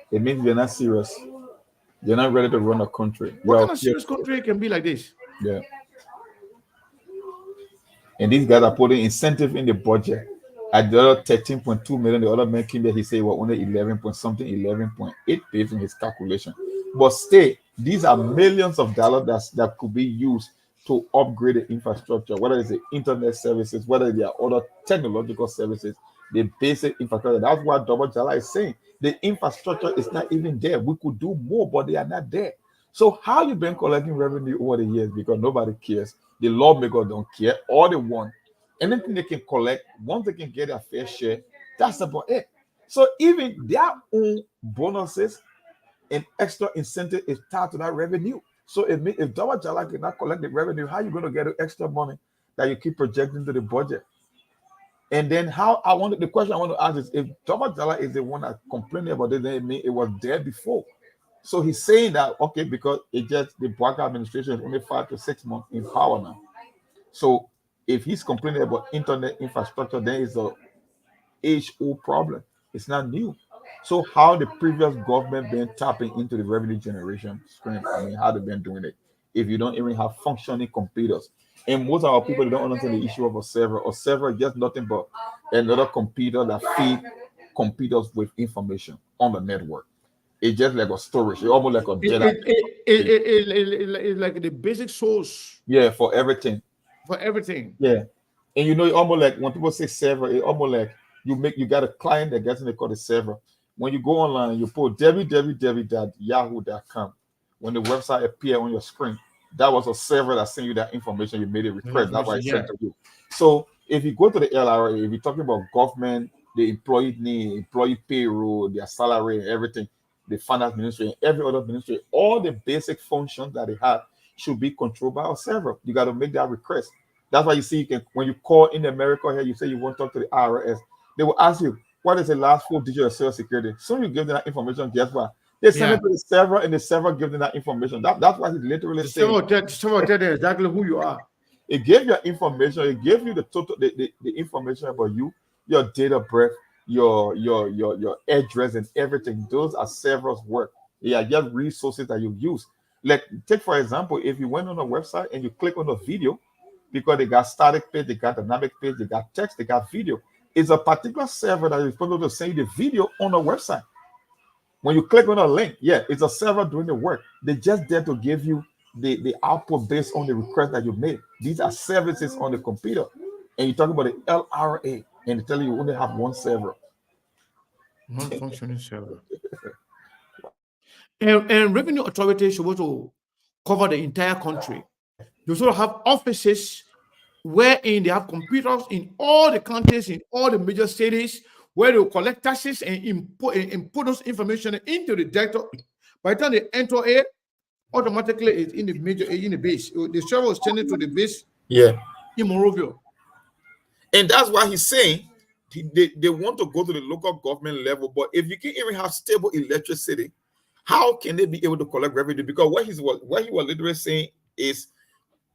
It means you're not serious. You're not ready to run a country. What kind of serious country can be like this? Yeah. And these guys are putting incentive in the budget. At the other 13.2 million, the other man came there, he said well only 11 point something, 11.8 based on his calculation. But stay, these are millions of dollars that could be used to upgrade the infrastructure, whether it's the internet services, whether they are other technological services, the basic infrastructure. That's what Double Jala is saying. The infrastructure is not even there. We could do more, but they are not there. So how you been collecting revenue over the years? Because nobody cares. The lawmakers don't care. All they want, anything they can collect, once they can get a fair share, that's about it. So even their own bonuses and extra incentive is tied to that revenue. So if Double Jala cannot collect the revenue, how are you going to get the extra money that you keep projecting to the budget? And then the question I want to ask is, if Double Jala is the one that complaining about it, then it means it was there before. So he's saying that, okay, because it just the Bwaka administration is only 5 to 6 months in power now. So if he's complaining about internet infrastructure, then it's a age-old problem. It's not new. So how the previous government been tapping into the revenue generation stream? I mean, how they been doing it? If you don't even have functioning computers, and most of our people don't understand the issue of a server. A server is just nothing but another computer that feed computers with information on the network. It's just like a storage. It's almost like a data. It's like the basic source. Yeah, for everything. For everything. Yeah, and it's almost like when people say server, it's almost like you got a client that gets in, they call the server. When you go online, you put www.yahoo.com. When the website appear on your screen, that was a server that sent you that information. You made a request. That's why it sent to you. So if you go to the LRA, if you're talking about government, the employee need, employee payroll, their salary, and everything, the finance ministry, and every other ministry, all the basic functions that they have should be controlled by a server. You got to make that request. That's why you see, when you call in America here, you say you want to talk to the IRS, they will ask you, what is the last 4 digits of social security? Soon you give them that information, guess what? They send it to the server, and the server gives them that information. That's why he's literally saying. Someone tell them exactly who you are. It gave you information. It gave you the total the information about you, your date of birth, your address, and everything. Those are servers' work. They are just resources that you use. Like, take for example, if you went on a website and you click on a video, because they got static page, they got dynamic page, they got text, they got video. It's a particular server that is supposed to send you the video on a website. When you click on a link, it's a server doing the work. They're just there to give you the output based on the request that you made. These are services on the computer. And you talk about the LRA, and they tell you only have one server. One functioning server. And revenue authority is supposed to cover the entire country. You sort of have offices wherein they have computers in all the counties, in all the major cities, where they will collect taxes and input those information into the data. By the time they enter it, automatically it's in the base. The server is sending to the base. Yeah. In Monrovia. And that's why he's saying they want to go to the local government level. But if you can't even have stable electricity, how can they be able to collect revenue? Because what he was literally saying is,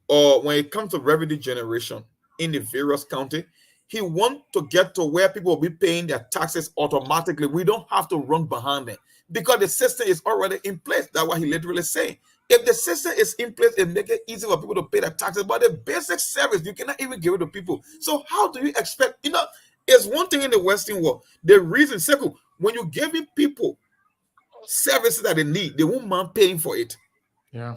when it comes to revenue generation in the various county, he wants to get to where people will be paying their taxes automatically. We don't have to run behind them because the system is already in place. That's what he literally saying. If the system is in place, it makes it easy for people to pay their taxes. But the basic service, you cannot even give it to people. So how do you expect? It's one thing in the Western world. The reason, Sekou, when you're giving people services that they need, they won't mind paying for it. Yeah.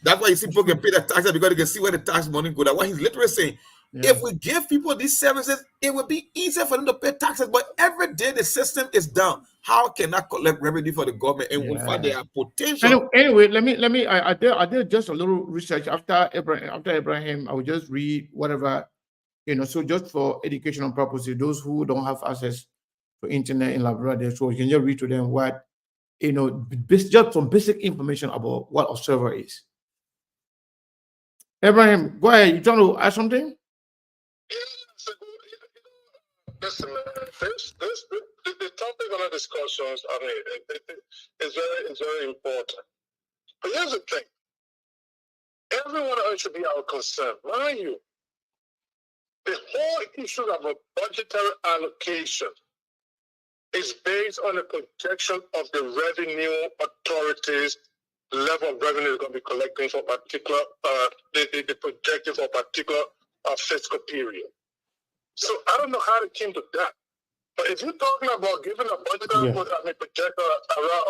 That's why you see people can pay their taxes because they can see where the tax money go. That's why he's literally saying, if we give people these services, it will be easier for them to pay taxes. But every day the system is down. How can I collect revenue for the government? And in fact, there are potential. Anyway, let me. I did just a little research after Abraham. I will just read whatever, So just for educational purposes, those who don't have access to internet in Liberia, so you can just read to them what, just some basic information about what a server is. Abraham, go ahead. You trying to add something? Listen, the topic of our discussions, I mean, it's very important. But here's the thing. Everyone else should be our concern. Mind you, the whole issue of a budgetary allocation is based on the projection of the revenue authorities' level of revenue they're going to be collecting for particular, the projected for a particular fiscal period. So I don't know how it came to that. But if you're talking about giving a budget, project around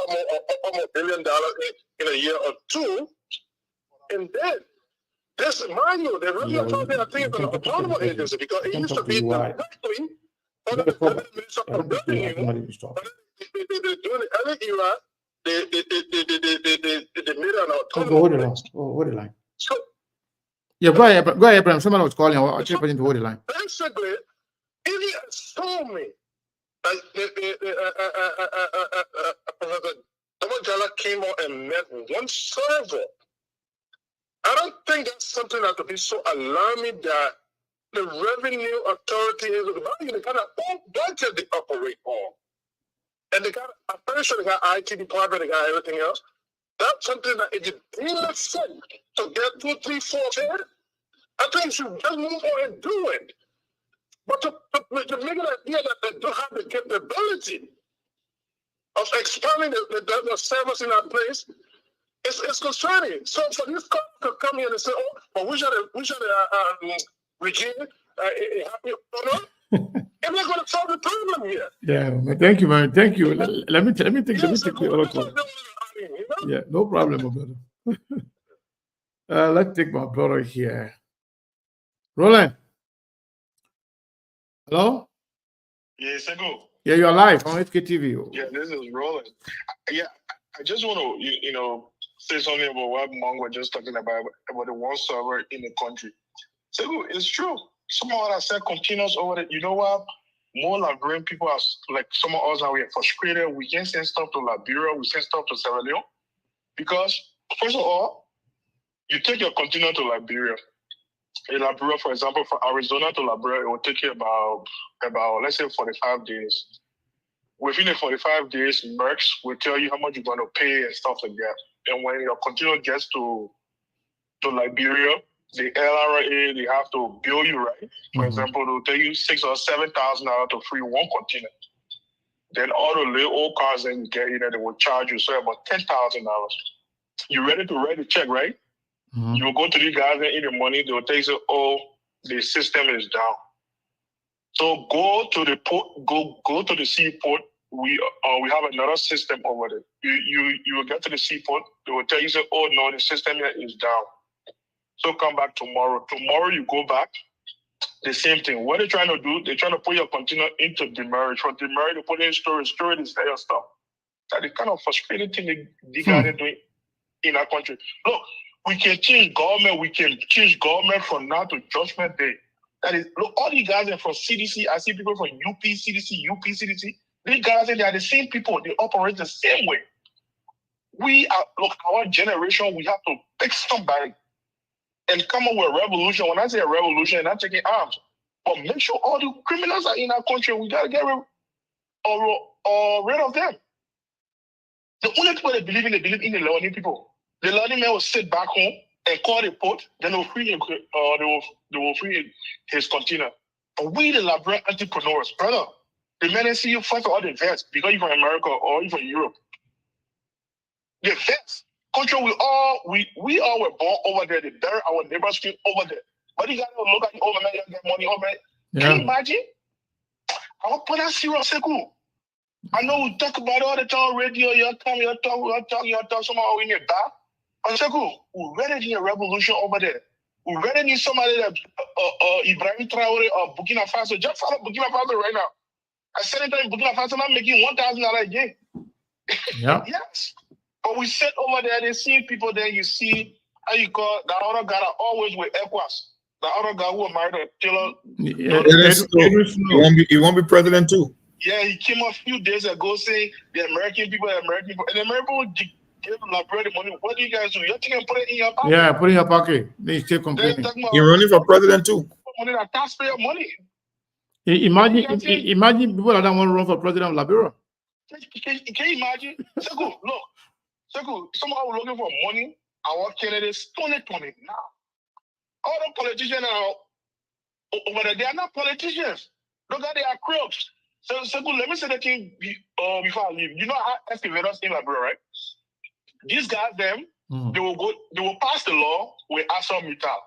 almost $1 billion in a year or two, and then this, mind you, the revenue authority, I think it's an autonomous agency because it used to be directly under the Minister of Revenue. During the early era, they made an autonomous. Hold the line. So, yeah, go ahead, Abraham. Someone was calling. I'll check into hold the line. Basically, if you assume me that President Jala came out and met one server, I don't think that's something that would be so alarming that the revenue authority is the kind of budget they operate on. And they got, I'm pretty sure they got IT department, they got everything else. That's something that if you really set to get 2, 3, 4 10, I think you should just move on and do it. But to make an idea that they don't have the capability of expanding the service in that place, it's concerning. So for this company to come here and say, "Oh, but we should regime happy or not," and they're going to solve the problem here. Yeah, thank you, man. Thank you. Let me take the other call. Yeah, no problem, my brother. Let's take my brother here. Roland. Hello? Yes, I go. Yeah, you're live on HKTV. Yeah, this is Roland. Yeah, I just want to, say something about what Monk was just talking about the one server in the country. So it's true. Some of us said continuous over there. You know what? More Liberian people are like some of us are frustrated. We can't send stuff to Liberia. We send stuff to Sierra Leone because first of all, you take your container to Liberia. In Liberia, for example, from Arizona to Liberia, it will take you about let's say 45 days. Within the 45 days, Mercs will tell you how much you're going to pay and stuff like that. And when your container gets to Liberia, the LRA, they have to bill you, right? For example, they'll tell you $6,000 or $7,000 to free one container. Then all the little old cars that you get, they will charge you, so about $10,000. You ready to write a check, right? You will go to the guys and eat the money. They will tell you, "Oh, the system is down." So go to the port, go to the seaport. We have another system over there. You will get to the seaport. They will tell you, "Oh no, the system here is down." So come back tomorrow. Tomorrow you go back. The same thing. What they're trying to do, they're trying to put your container into demurrage. From demurrage, they put it in storage. Storage is their stuff. That's the kind of frustrating thing the guys are doing in our country. Look, We can change government. We can change government from now to Judgment Day. That is, look, all these guys are from CDC. I see people from UP, CDC. These guys, they are the same people. They operate the same way. We are, look, our generation, we have to pick somebody and come up with a revolution. When I say a revolution, not taking arms, but make sure all the criminals are in our country. We got to get rid of them. The only people that believe in the Lebanese people. The Lebanese man will sit back home and call the port, then they will free him, they will free his container. But we, the Liberian entrepreneurs, brother, the men see you fight for all the vets because you're from America or you're from Europe. The vets, country, we all were born over there. They bury our neighbors over there. But you gotta look at the old man, you get money over there. Yeah. Can you imagine? I will put that serious circle. I know we talk about it all the time, radio, you talk, somehow in your back. And circle, we ready in a revolution over there. We ready need somebody that Ibrahim Traore or Burkina Faso. Just follow Burkina Faso right now. I said it in Burkina Faso, I'm making $1,000 a day. Yeah. Yes. But we sit over there, they see people there, you see how you call the other guy that always with ECOWAS. The other guy who married a killer. He won't be president too. Yeah, he came a few days ago saying the American people, and the American people give Liberia the money. What do you guys do? You think you put it in your pocket? Yeah, put it in your pocket. They still complaining. He's running for president too. Money that taxpayer money. Imagine people that don't want to run for president of Liberia. Can you imagine? Sekou, look. Sekou, someone looking for money. Our candidates, 2020 now. All the politicians are over there. They are not politicians. Look at they are crooks. So Sekou, let me say the thing before I leave. You know how excavators in Liberia, right? These guys, they will pass the law with ArcelorMittal.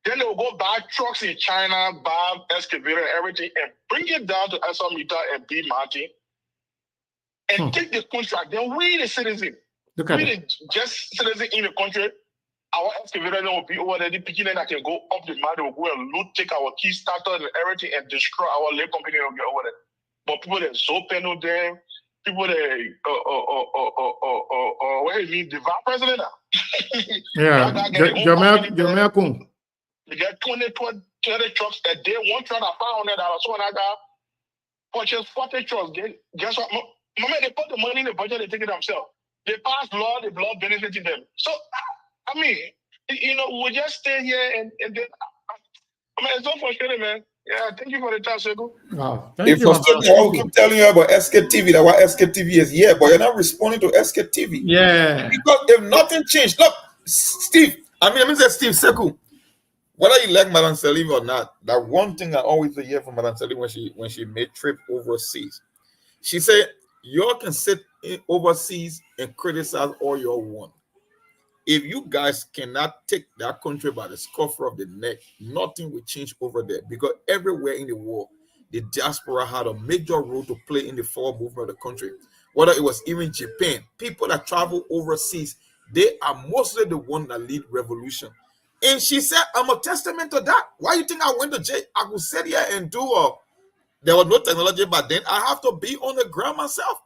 Then they will go buy trucks in China, buy excavator and everything, and bring it down to ArcelorMittal and B. Martin, and take the contract. Then we, the citizen, we the just citizen in the country, our excavator will be over there. The beginning that can go up the mountain, will go and loot, take our key starter and everything, and destroy our lake company will get over there. But people that Zopeno them, people that what is he, the vice president now? Yeah, Jeremiah Kun. They get 20 trucks a day, one truck at $500. So when I got purchased 40 trucks, guess what? Mama, they put the money in the budget, they take it themselves. They pass law, the law benefiting them. So, I mean, you know, we just stay here and then, I mean, it's so frustrating, man. Yeah, thank you for the time, Sekou. Wow, I will keep telling you about SKTV, that what SKTV is here, but you're not responding to SKTV. Yeah. Because if nothing changed, look, Steve, I mean say Steve Sekou, whether you like Madame Salim or not, that one thing I always hear from Madame Salim when she made trip overseas, she said, y'all can sit overseas and criticize all y'all want. If you guys cannot take that country by the scruff of the neck, nothing will change over there. Because everywhere in the world, the diaspora had a major role to play in the forward movement of the country. Whether it was even Japan, people that travel overseas, they are mostly the one that lead revolution. And she said, I'm a testament to that. Why you think I went to jail? I could sit here and do there was no technology back then. I have to be on the ground myself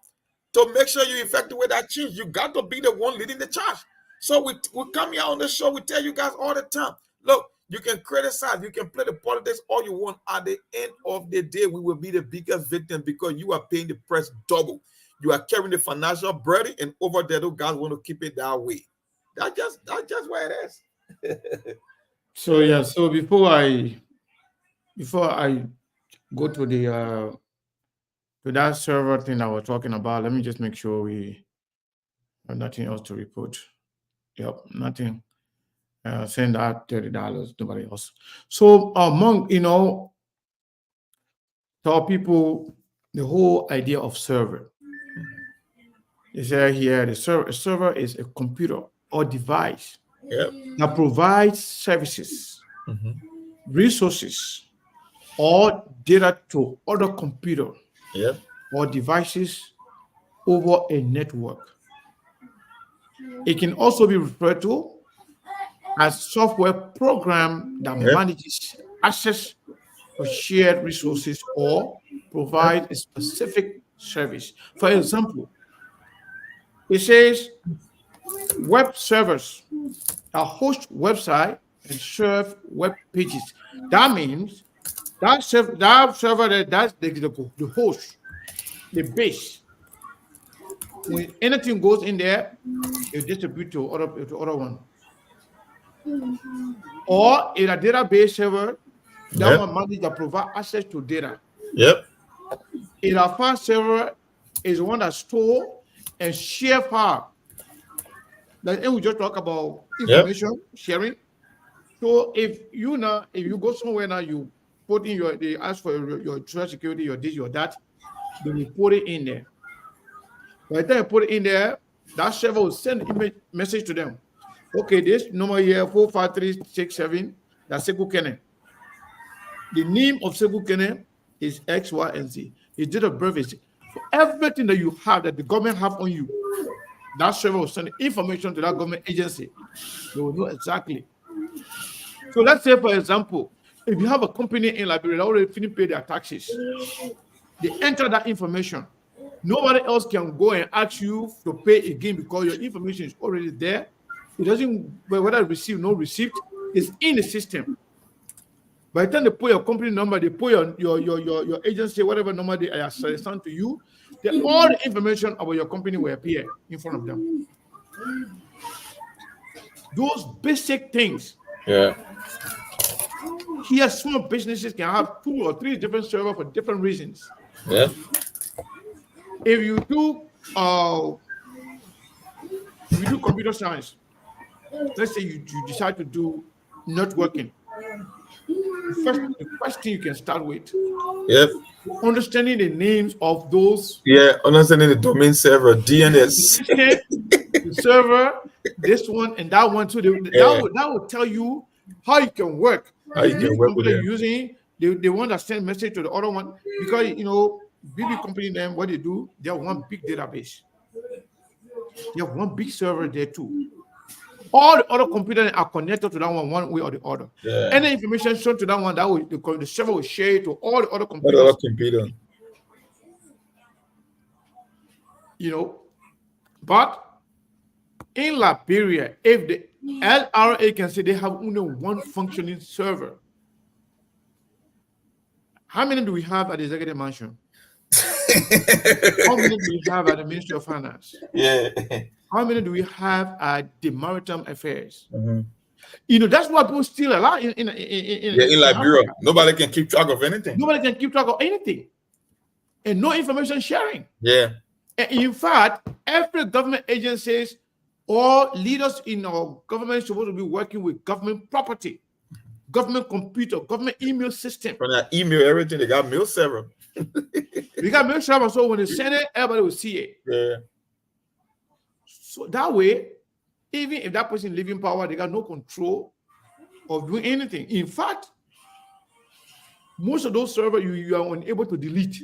to make sure you effectuate that change. You got to be the one leading the charge. So we come here on the show, we tell you guys all the time, look, you can criticize, you can play the politics all you want. At the end of the day, we will be the biggest victim because you are paying the price double. You are carrying the financial burden, and over there, those guys want to keep it that way. That's just where it is. So yeah, so before I go to the to that server thing I was talking about, let me just make sure we have nothing else to report. Yep, nothing. Send out $30, nobody else. So among tell people the whole idea of server. They say here a server is a computer or device that provides services, resources, or data to other computer or devices over a network. It can also be referred to as software program that manages access to shared resources or provide a specific service. For example, it says web servers that host website and serve web pages. That means that server there, that's the host, the base. When anything goes in there, it distribute to other one. Or in a database server, that one manages to provide access to data. Yep. In a file server is one that store and share file. Like we just talk about information sharing. So if you go somewhere now, you put in they ask for your social security, your this, your that, then you put it in there. By the time you put it in there, that server will send a message to them. Okay, this number here 45367, that's Sekou Kene. The name of Sekou Kene is X, Y, and Z. His date of birth is so everything that you have that the government have on you. That server will send information to that government agency. They will know exactly. So let's say, for example, if you have a company in Liberia that already finished pay their taxes, they enter that information. Nobody else can go and ask you to pay again because your information is already there. It doesn't, whether receive no receipt, it's in the system. By the time they put your company number, they put your agency, whatever number they are assigned to you, all the information about your company will appear in front of them. Those basic things. Yeah. Here, small businesses can have 2 or 3 different servers for different reasons. Yeah. If you do computer science, let's say you decide to do networking. The first thing you can start with, understanding the names of those. Yeah, understanding the domain server, DNS. The server, this one and that one too. That will tell you how you can work. How you can work with them. Using the one that send message to the other one, because BB company them, what they do, they have one big database. They have one big server there too. All the other computers are connected to that one way or the other. Yeah. Any information shown to that one, the server will share it to all the other computers. But in Liberia, if the LRA can say they have only one functioning server, how many do we have at the executive mansion? How many do we have at the Ministry of Finance? Yeah. How many do we have at the Maritime Affairs? Mm-hmm. That's why people steal a lot in Liberia. Nobody can keep track of anything. Nobody can keep track of anything. And no information sharing. Yeah. And in fact, every government agencies or leaders in our government supposed to be working with government property, government computer, government email system. When I email everything, they got mail server. They got mail server, so when they send it, everybody will see it. Yeah. So that way, even if that person living power, they got no control of doing anything. In fact, most of those servers you are unable to delete.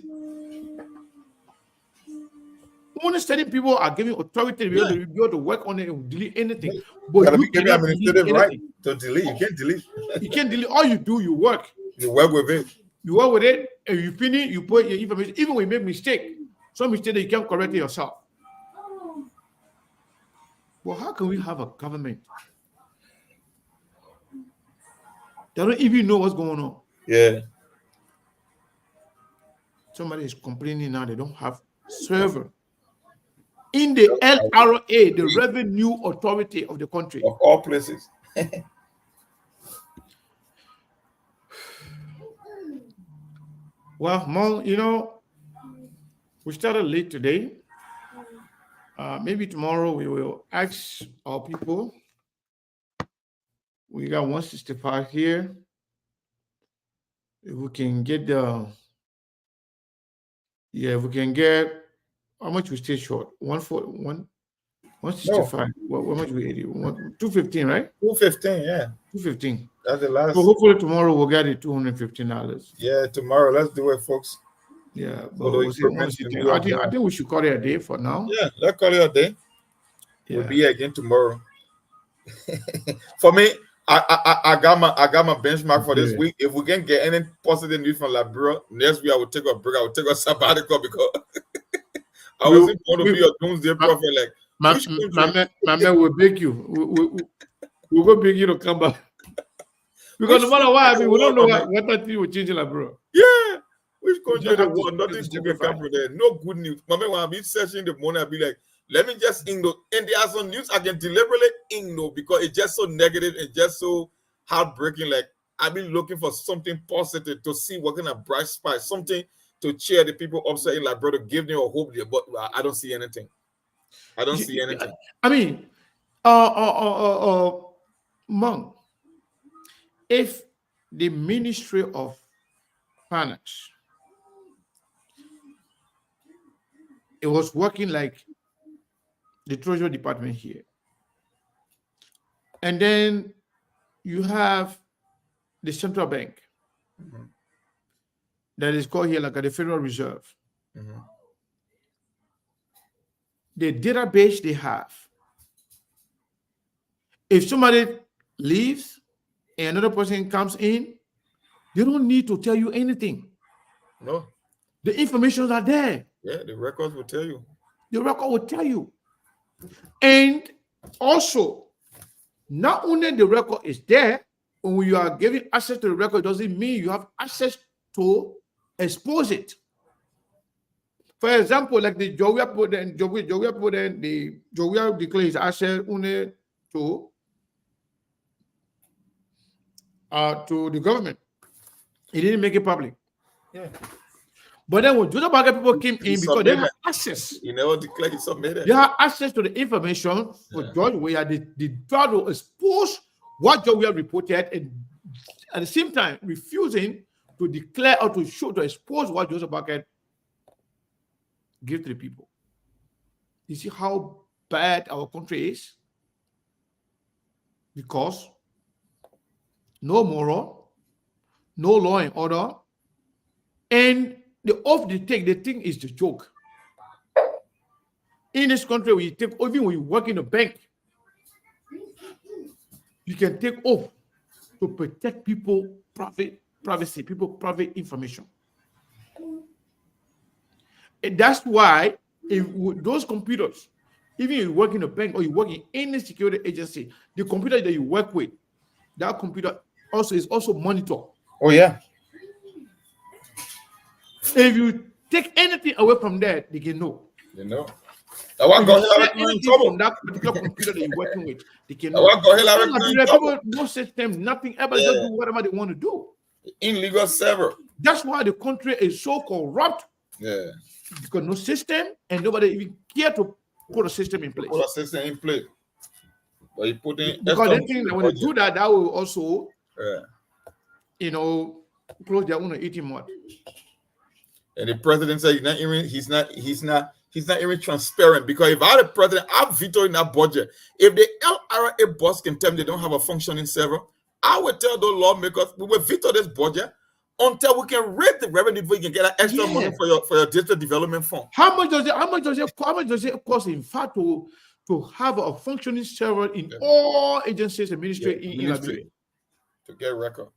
Only certain people are giving authority to be able to work on it and delete anything. But you give administrative right to delete. You can't delete. You can't delete. All you do, you work. You work with it. You work with it, and you finish. You put your information. Even when you make mistake, some mistake that you can't correct it yourself. Well, how can we have a government that don't even know what's going on? Yeah. Somebody is complaining now they don't have server in the LRA, the revenue authority of the country. Of all places. Well, Mom, we started late today. Maybe tomorrow we will ask our people. We got 165 here. If we can get if we can get, how much we stay short? 165. What much we 80? 215, right? 215, yeah. 215. That's the last. So hopefully tomorrow we'll get it $215. Yeah, tomorrow. Let's do it, folks. Yeah, but I think we should call it a day for now. Yeah, let's call it a day. Yeah. We'll be here again tomorrow. For me, I got my benchmark for this week. If we can get any positive news from Liberia, next week I will take a break. I will take a sabbatical because I wasn't going to be a doomsday prophet. Like my man will beg you. we'll go bring you to come back. Because no matter what, I mean, we don't know what that thing will change, like, bro. Yeah. Which country just the have to world? Nothing just good can simplify. come from there. No good news. Mama, when I be searching the morning, I'll be like, let me just ignore. And there are some news I can deliberately ignore because it's just so negative and just so heartbreaking. Like, I've been looking for something positive to see what kind of bright spot, something to cheer the people upset in, like, brother, give them a hope there. But I don't see anything. I don't see anything. I mean, Monk, if the Ministry of Finance, it was working like the Treasury Department here, and then you have the Central Bank that is called here like the Federal Reserve. The database they have, if somebody leaves and another person comes in, they don't need to tell you anything. No. The information are there. Yeah, the records will tell you. The record will tell you. And also, not only the record is there, when you are giving access to the record, doesn't mean you have access to expose it. For example, like the Jovia put in, the Jovia declared his access only to the government. He didn't make it public. Yeah. But then when Joseph Barker people came in, because they have access. You never declared he submitted. They have access to the information for George Weah. The judge will expose what George Weah reported, and at the same time refusing to declare or to show, to expose what Joseph Barker gave to the people. You see how bad our country is? Because no moral, no law and order, and the oath they take, the thing is the joke. In this country, when you take, even when you work in a bank, you can take oath to protect people privacy, people private information. And that's why if those computers, even if you work in a bank or you work in any security agency, the computer that you work with, that computer also is also monitored. Oh yeah. If you take anything away from that, they can know. You know. From that particular computer that you're working with, they can know. People no system, nothing ever, just do whatever they want to do. Illegal server. That's why the country is so corrupt. Yeah. Because no system and nobody even care to put a system in place. Put a system in place. But you put in because they think that when they do that, that will also, close their own eating mouth. And the president said he's not even transparent, because if I had a president, I'm vetoing that budget. If the LRA boss can tell me they don't have a functioning server, I would tell those lawmakers we will veto this budget until we can raise the revenue, we can get that extra money for your district development fund. How much does it cost, in fact, to have a functioning server in all agencies and ministry in Liberia? To get record.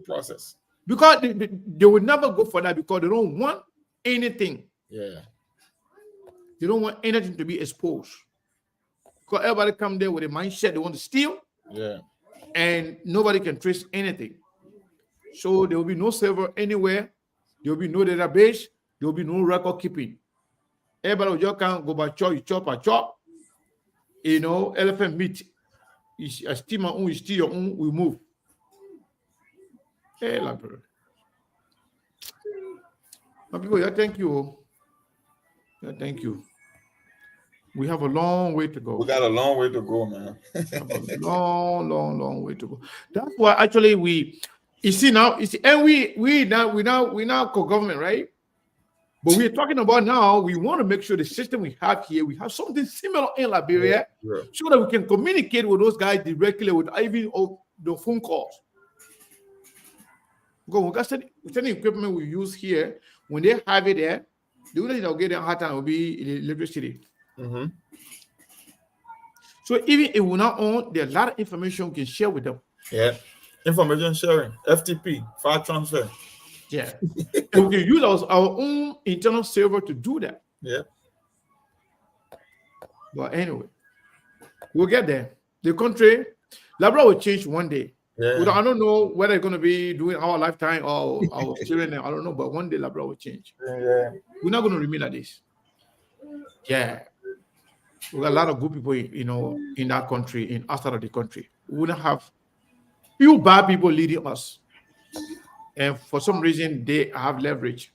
Process. Because they will never go for that, because they don't want anything. Yeah. They don't want anything to be exposed. Because everybody come there with a mindset they want to steal. Yeah. And nobody can trace anything. So there will be no server anywhere. There will be no database. There will be no record keeping. Everybody will just can't go by chop, you chop a chop. Elephant meat. I steal my own, you steal your own, we move. Hey, Labrador. My people, thank you. Thank you. We have a long way to go. We got a long way to go, man. A long way to go. That's why actually and we now co-government, right? But we're talking about now, we want to make sure the system we have here, we have something similar in Liberia, so that we can communicate with those guys directly without even the phone calls. Because we got certain equipment we use here, when they have it there, the only thing that will get them hard time will be the electricity. Mm-hmm. So even if we're not on, there's a lot of information we can share with them. Yeah. Information sharing, FTP, file transfer. Yeah. And we can use our own internal server to do that. Yeah. But anyway, we'll get there. the country, Liberia will change one day. Yeah. I don't know whether it's going to be during our lifetime or our children. I don't know, but one day Liberia will change. Yeah. We're not going to remain like this. Yeah. We got a lot of good people, in that country, in outside of the country. We wouldn't have few bad people leading us. And for some reason, they have leverage.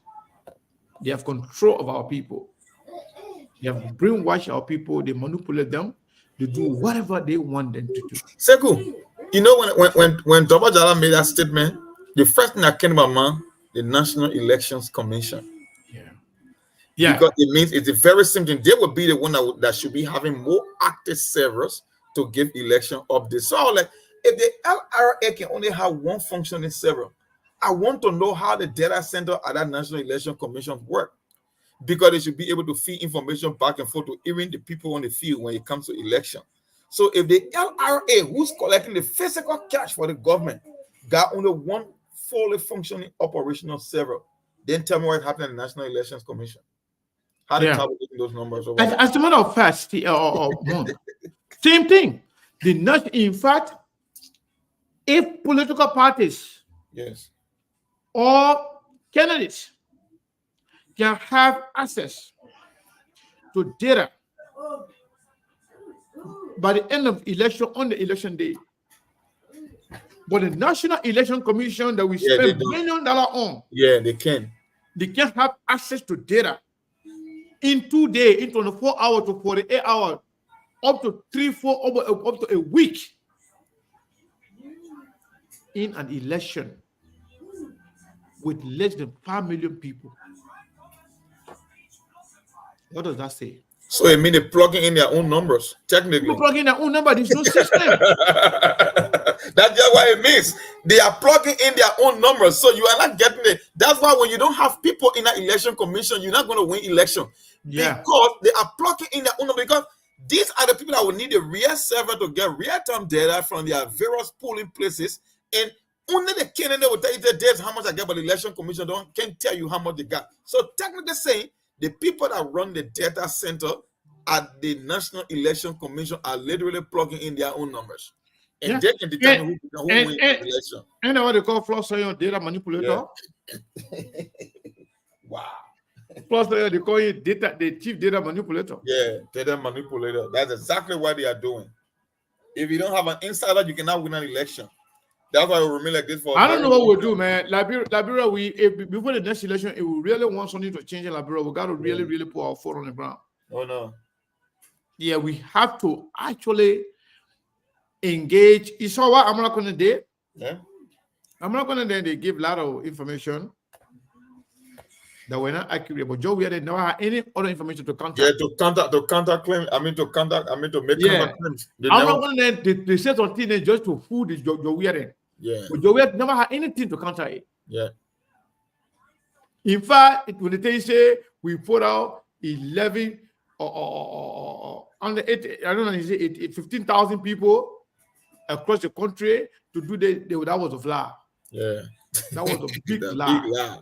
They have control of our people. They have brainwashed our people. They manipulate them. They do whatever they want them to do. Sekou, you know when Dr. Jala made that statement, the first thing that came to my mind, the National Elections Commission. Yeah. Because it means it's a very simple thing. They will be the one that should be having more active servers to give election updates. So like, if the LRA can only have one functioning server, I want to know how the data center at that National Election Commission work. Because they should be able to feed information back and forth to even the people on the field when it comes to election. So if the LRA, who's collecting the physical cash for the government, got only one fully functioning operational server, then tell me what happened in the National Elections Commission. How they calculating those numbers? As a matter of fact, same thing. In fact, if political parties or candidates can have access to data by the end of election on the election day, but the National Election Commission that we spend $1 million on, they can have access to data in 2 days, in 24 hours to 48 hours, up to 3-4, up to a week in an election with less than 5 million people. What does that say? So it means they're plugging in their own numbers, technically. People plugging their own number, there's no system. That's just what it means. They are plugging in their own numbers, so you are not getting it. That's why when you don't have people in that election commission, you're not going to win election. Because they are plugging in their own number. Because these are the people that will need a real server to get real-time data from their various polling places, and only the candidate will tell you there's how much I get, but the election commission can't tell you how much they got. So technically saying, the people that run the data center at the National Election Commission are literally plugging in their own numbers. And they can determine who wins the election. And what they call Flossorion data manipulator. Wow. Flossorion, they call it the chief data manipulator. Yeah, data manipulator. That's exactly what they are doing. If you don't have an insider, you cannot win an election. That's why we remain like this for. I don't know what we'll do, man. Liberia, before the next election, if we really want something to change in Liberia, we got to really put our foot on the ground. Oh no. Yeah, we have to actually engage. You saw what American did? Yeah. American they give a lot of information that were not accurate, but Joe Weir never had any other information to counter. Yeah, to counter claim. To make counter claims. They said something just to fool the Joe Weir. Yeah. But Joe Weir never had anything to counter it. Yeah. In fact, when they say we put out 11 or under 8, I don't know, 15,000 people across the country to do that was a lie. Yeah. That was a big lie.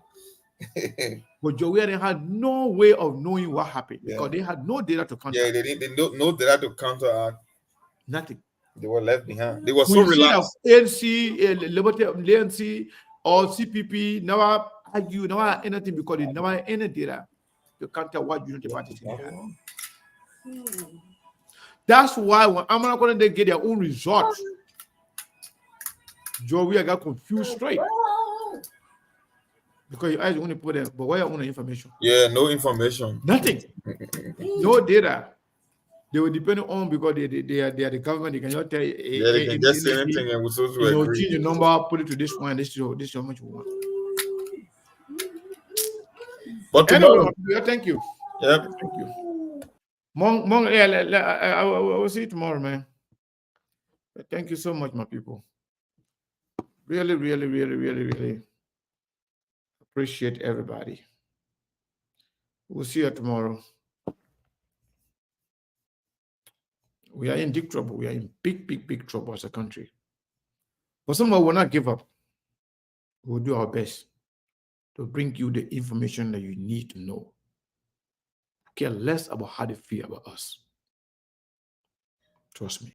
But Joe Weir had no way of knowing what happened because they had no data to counter. Yeah, they didn't no data to counteract. Nothing. They were left behind. They were so relaxed. ANC, Liberty, ANC, or CPP never argue, never had anything because they never had any data to counter what Unity Party had. That's why when America they get their own results, Joe Weir got confused straight. Because your eyes only put there, but where your own information? Yeah, no information. Nothing. No data. They were depending on because they are the government. They cannot tell you. They can just say anything and we're supposed to agree. Change the number, put it to this one. This is how much we want. But tomorrow, thank you. Yeah. Thank you. I will see you tomorrow, man. Thank you so much, my people. Really appreciate everybody. We'll see you tomorrow. We are in big trouble. We are in big trouble as a country. But somehow we'll not give up. We'll do our best to bring you the information that you need to know. Care less about how they feel about us. Trust me.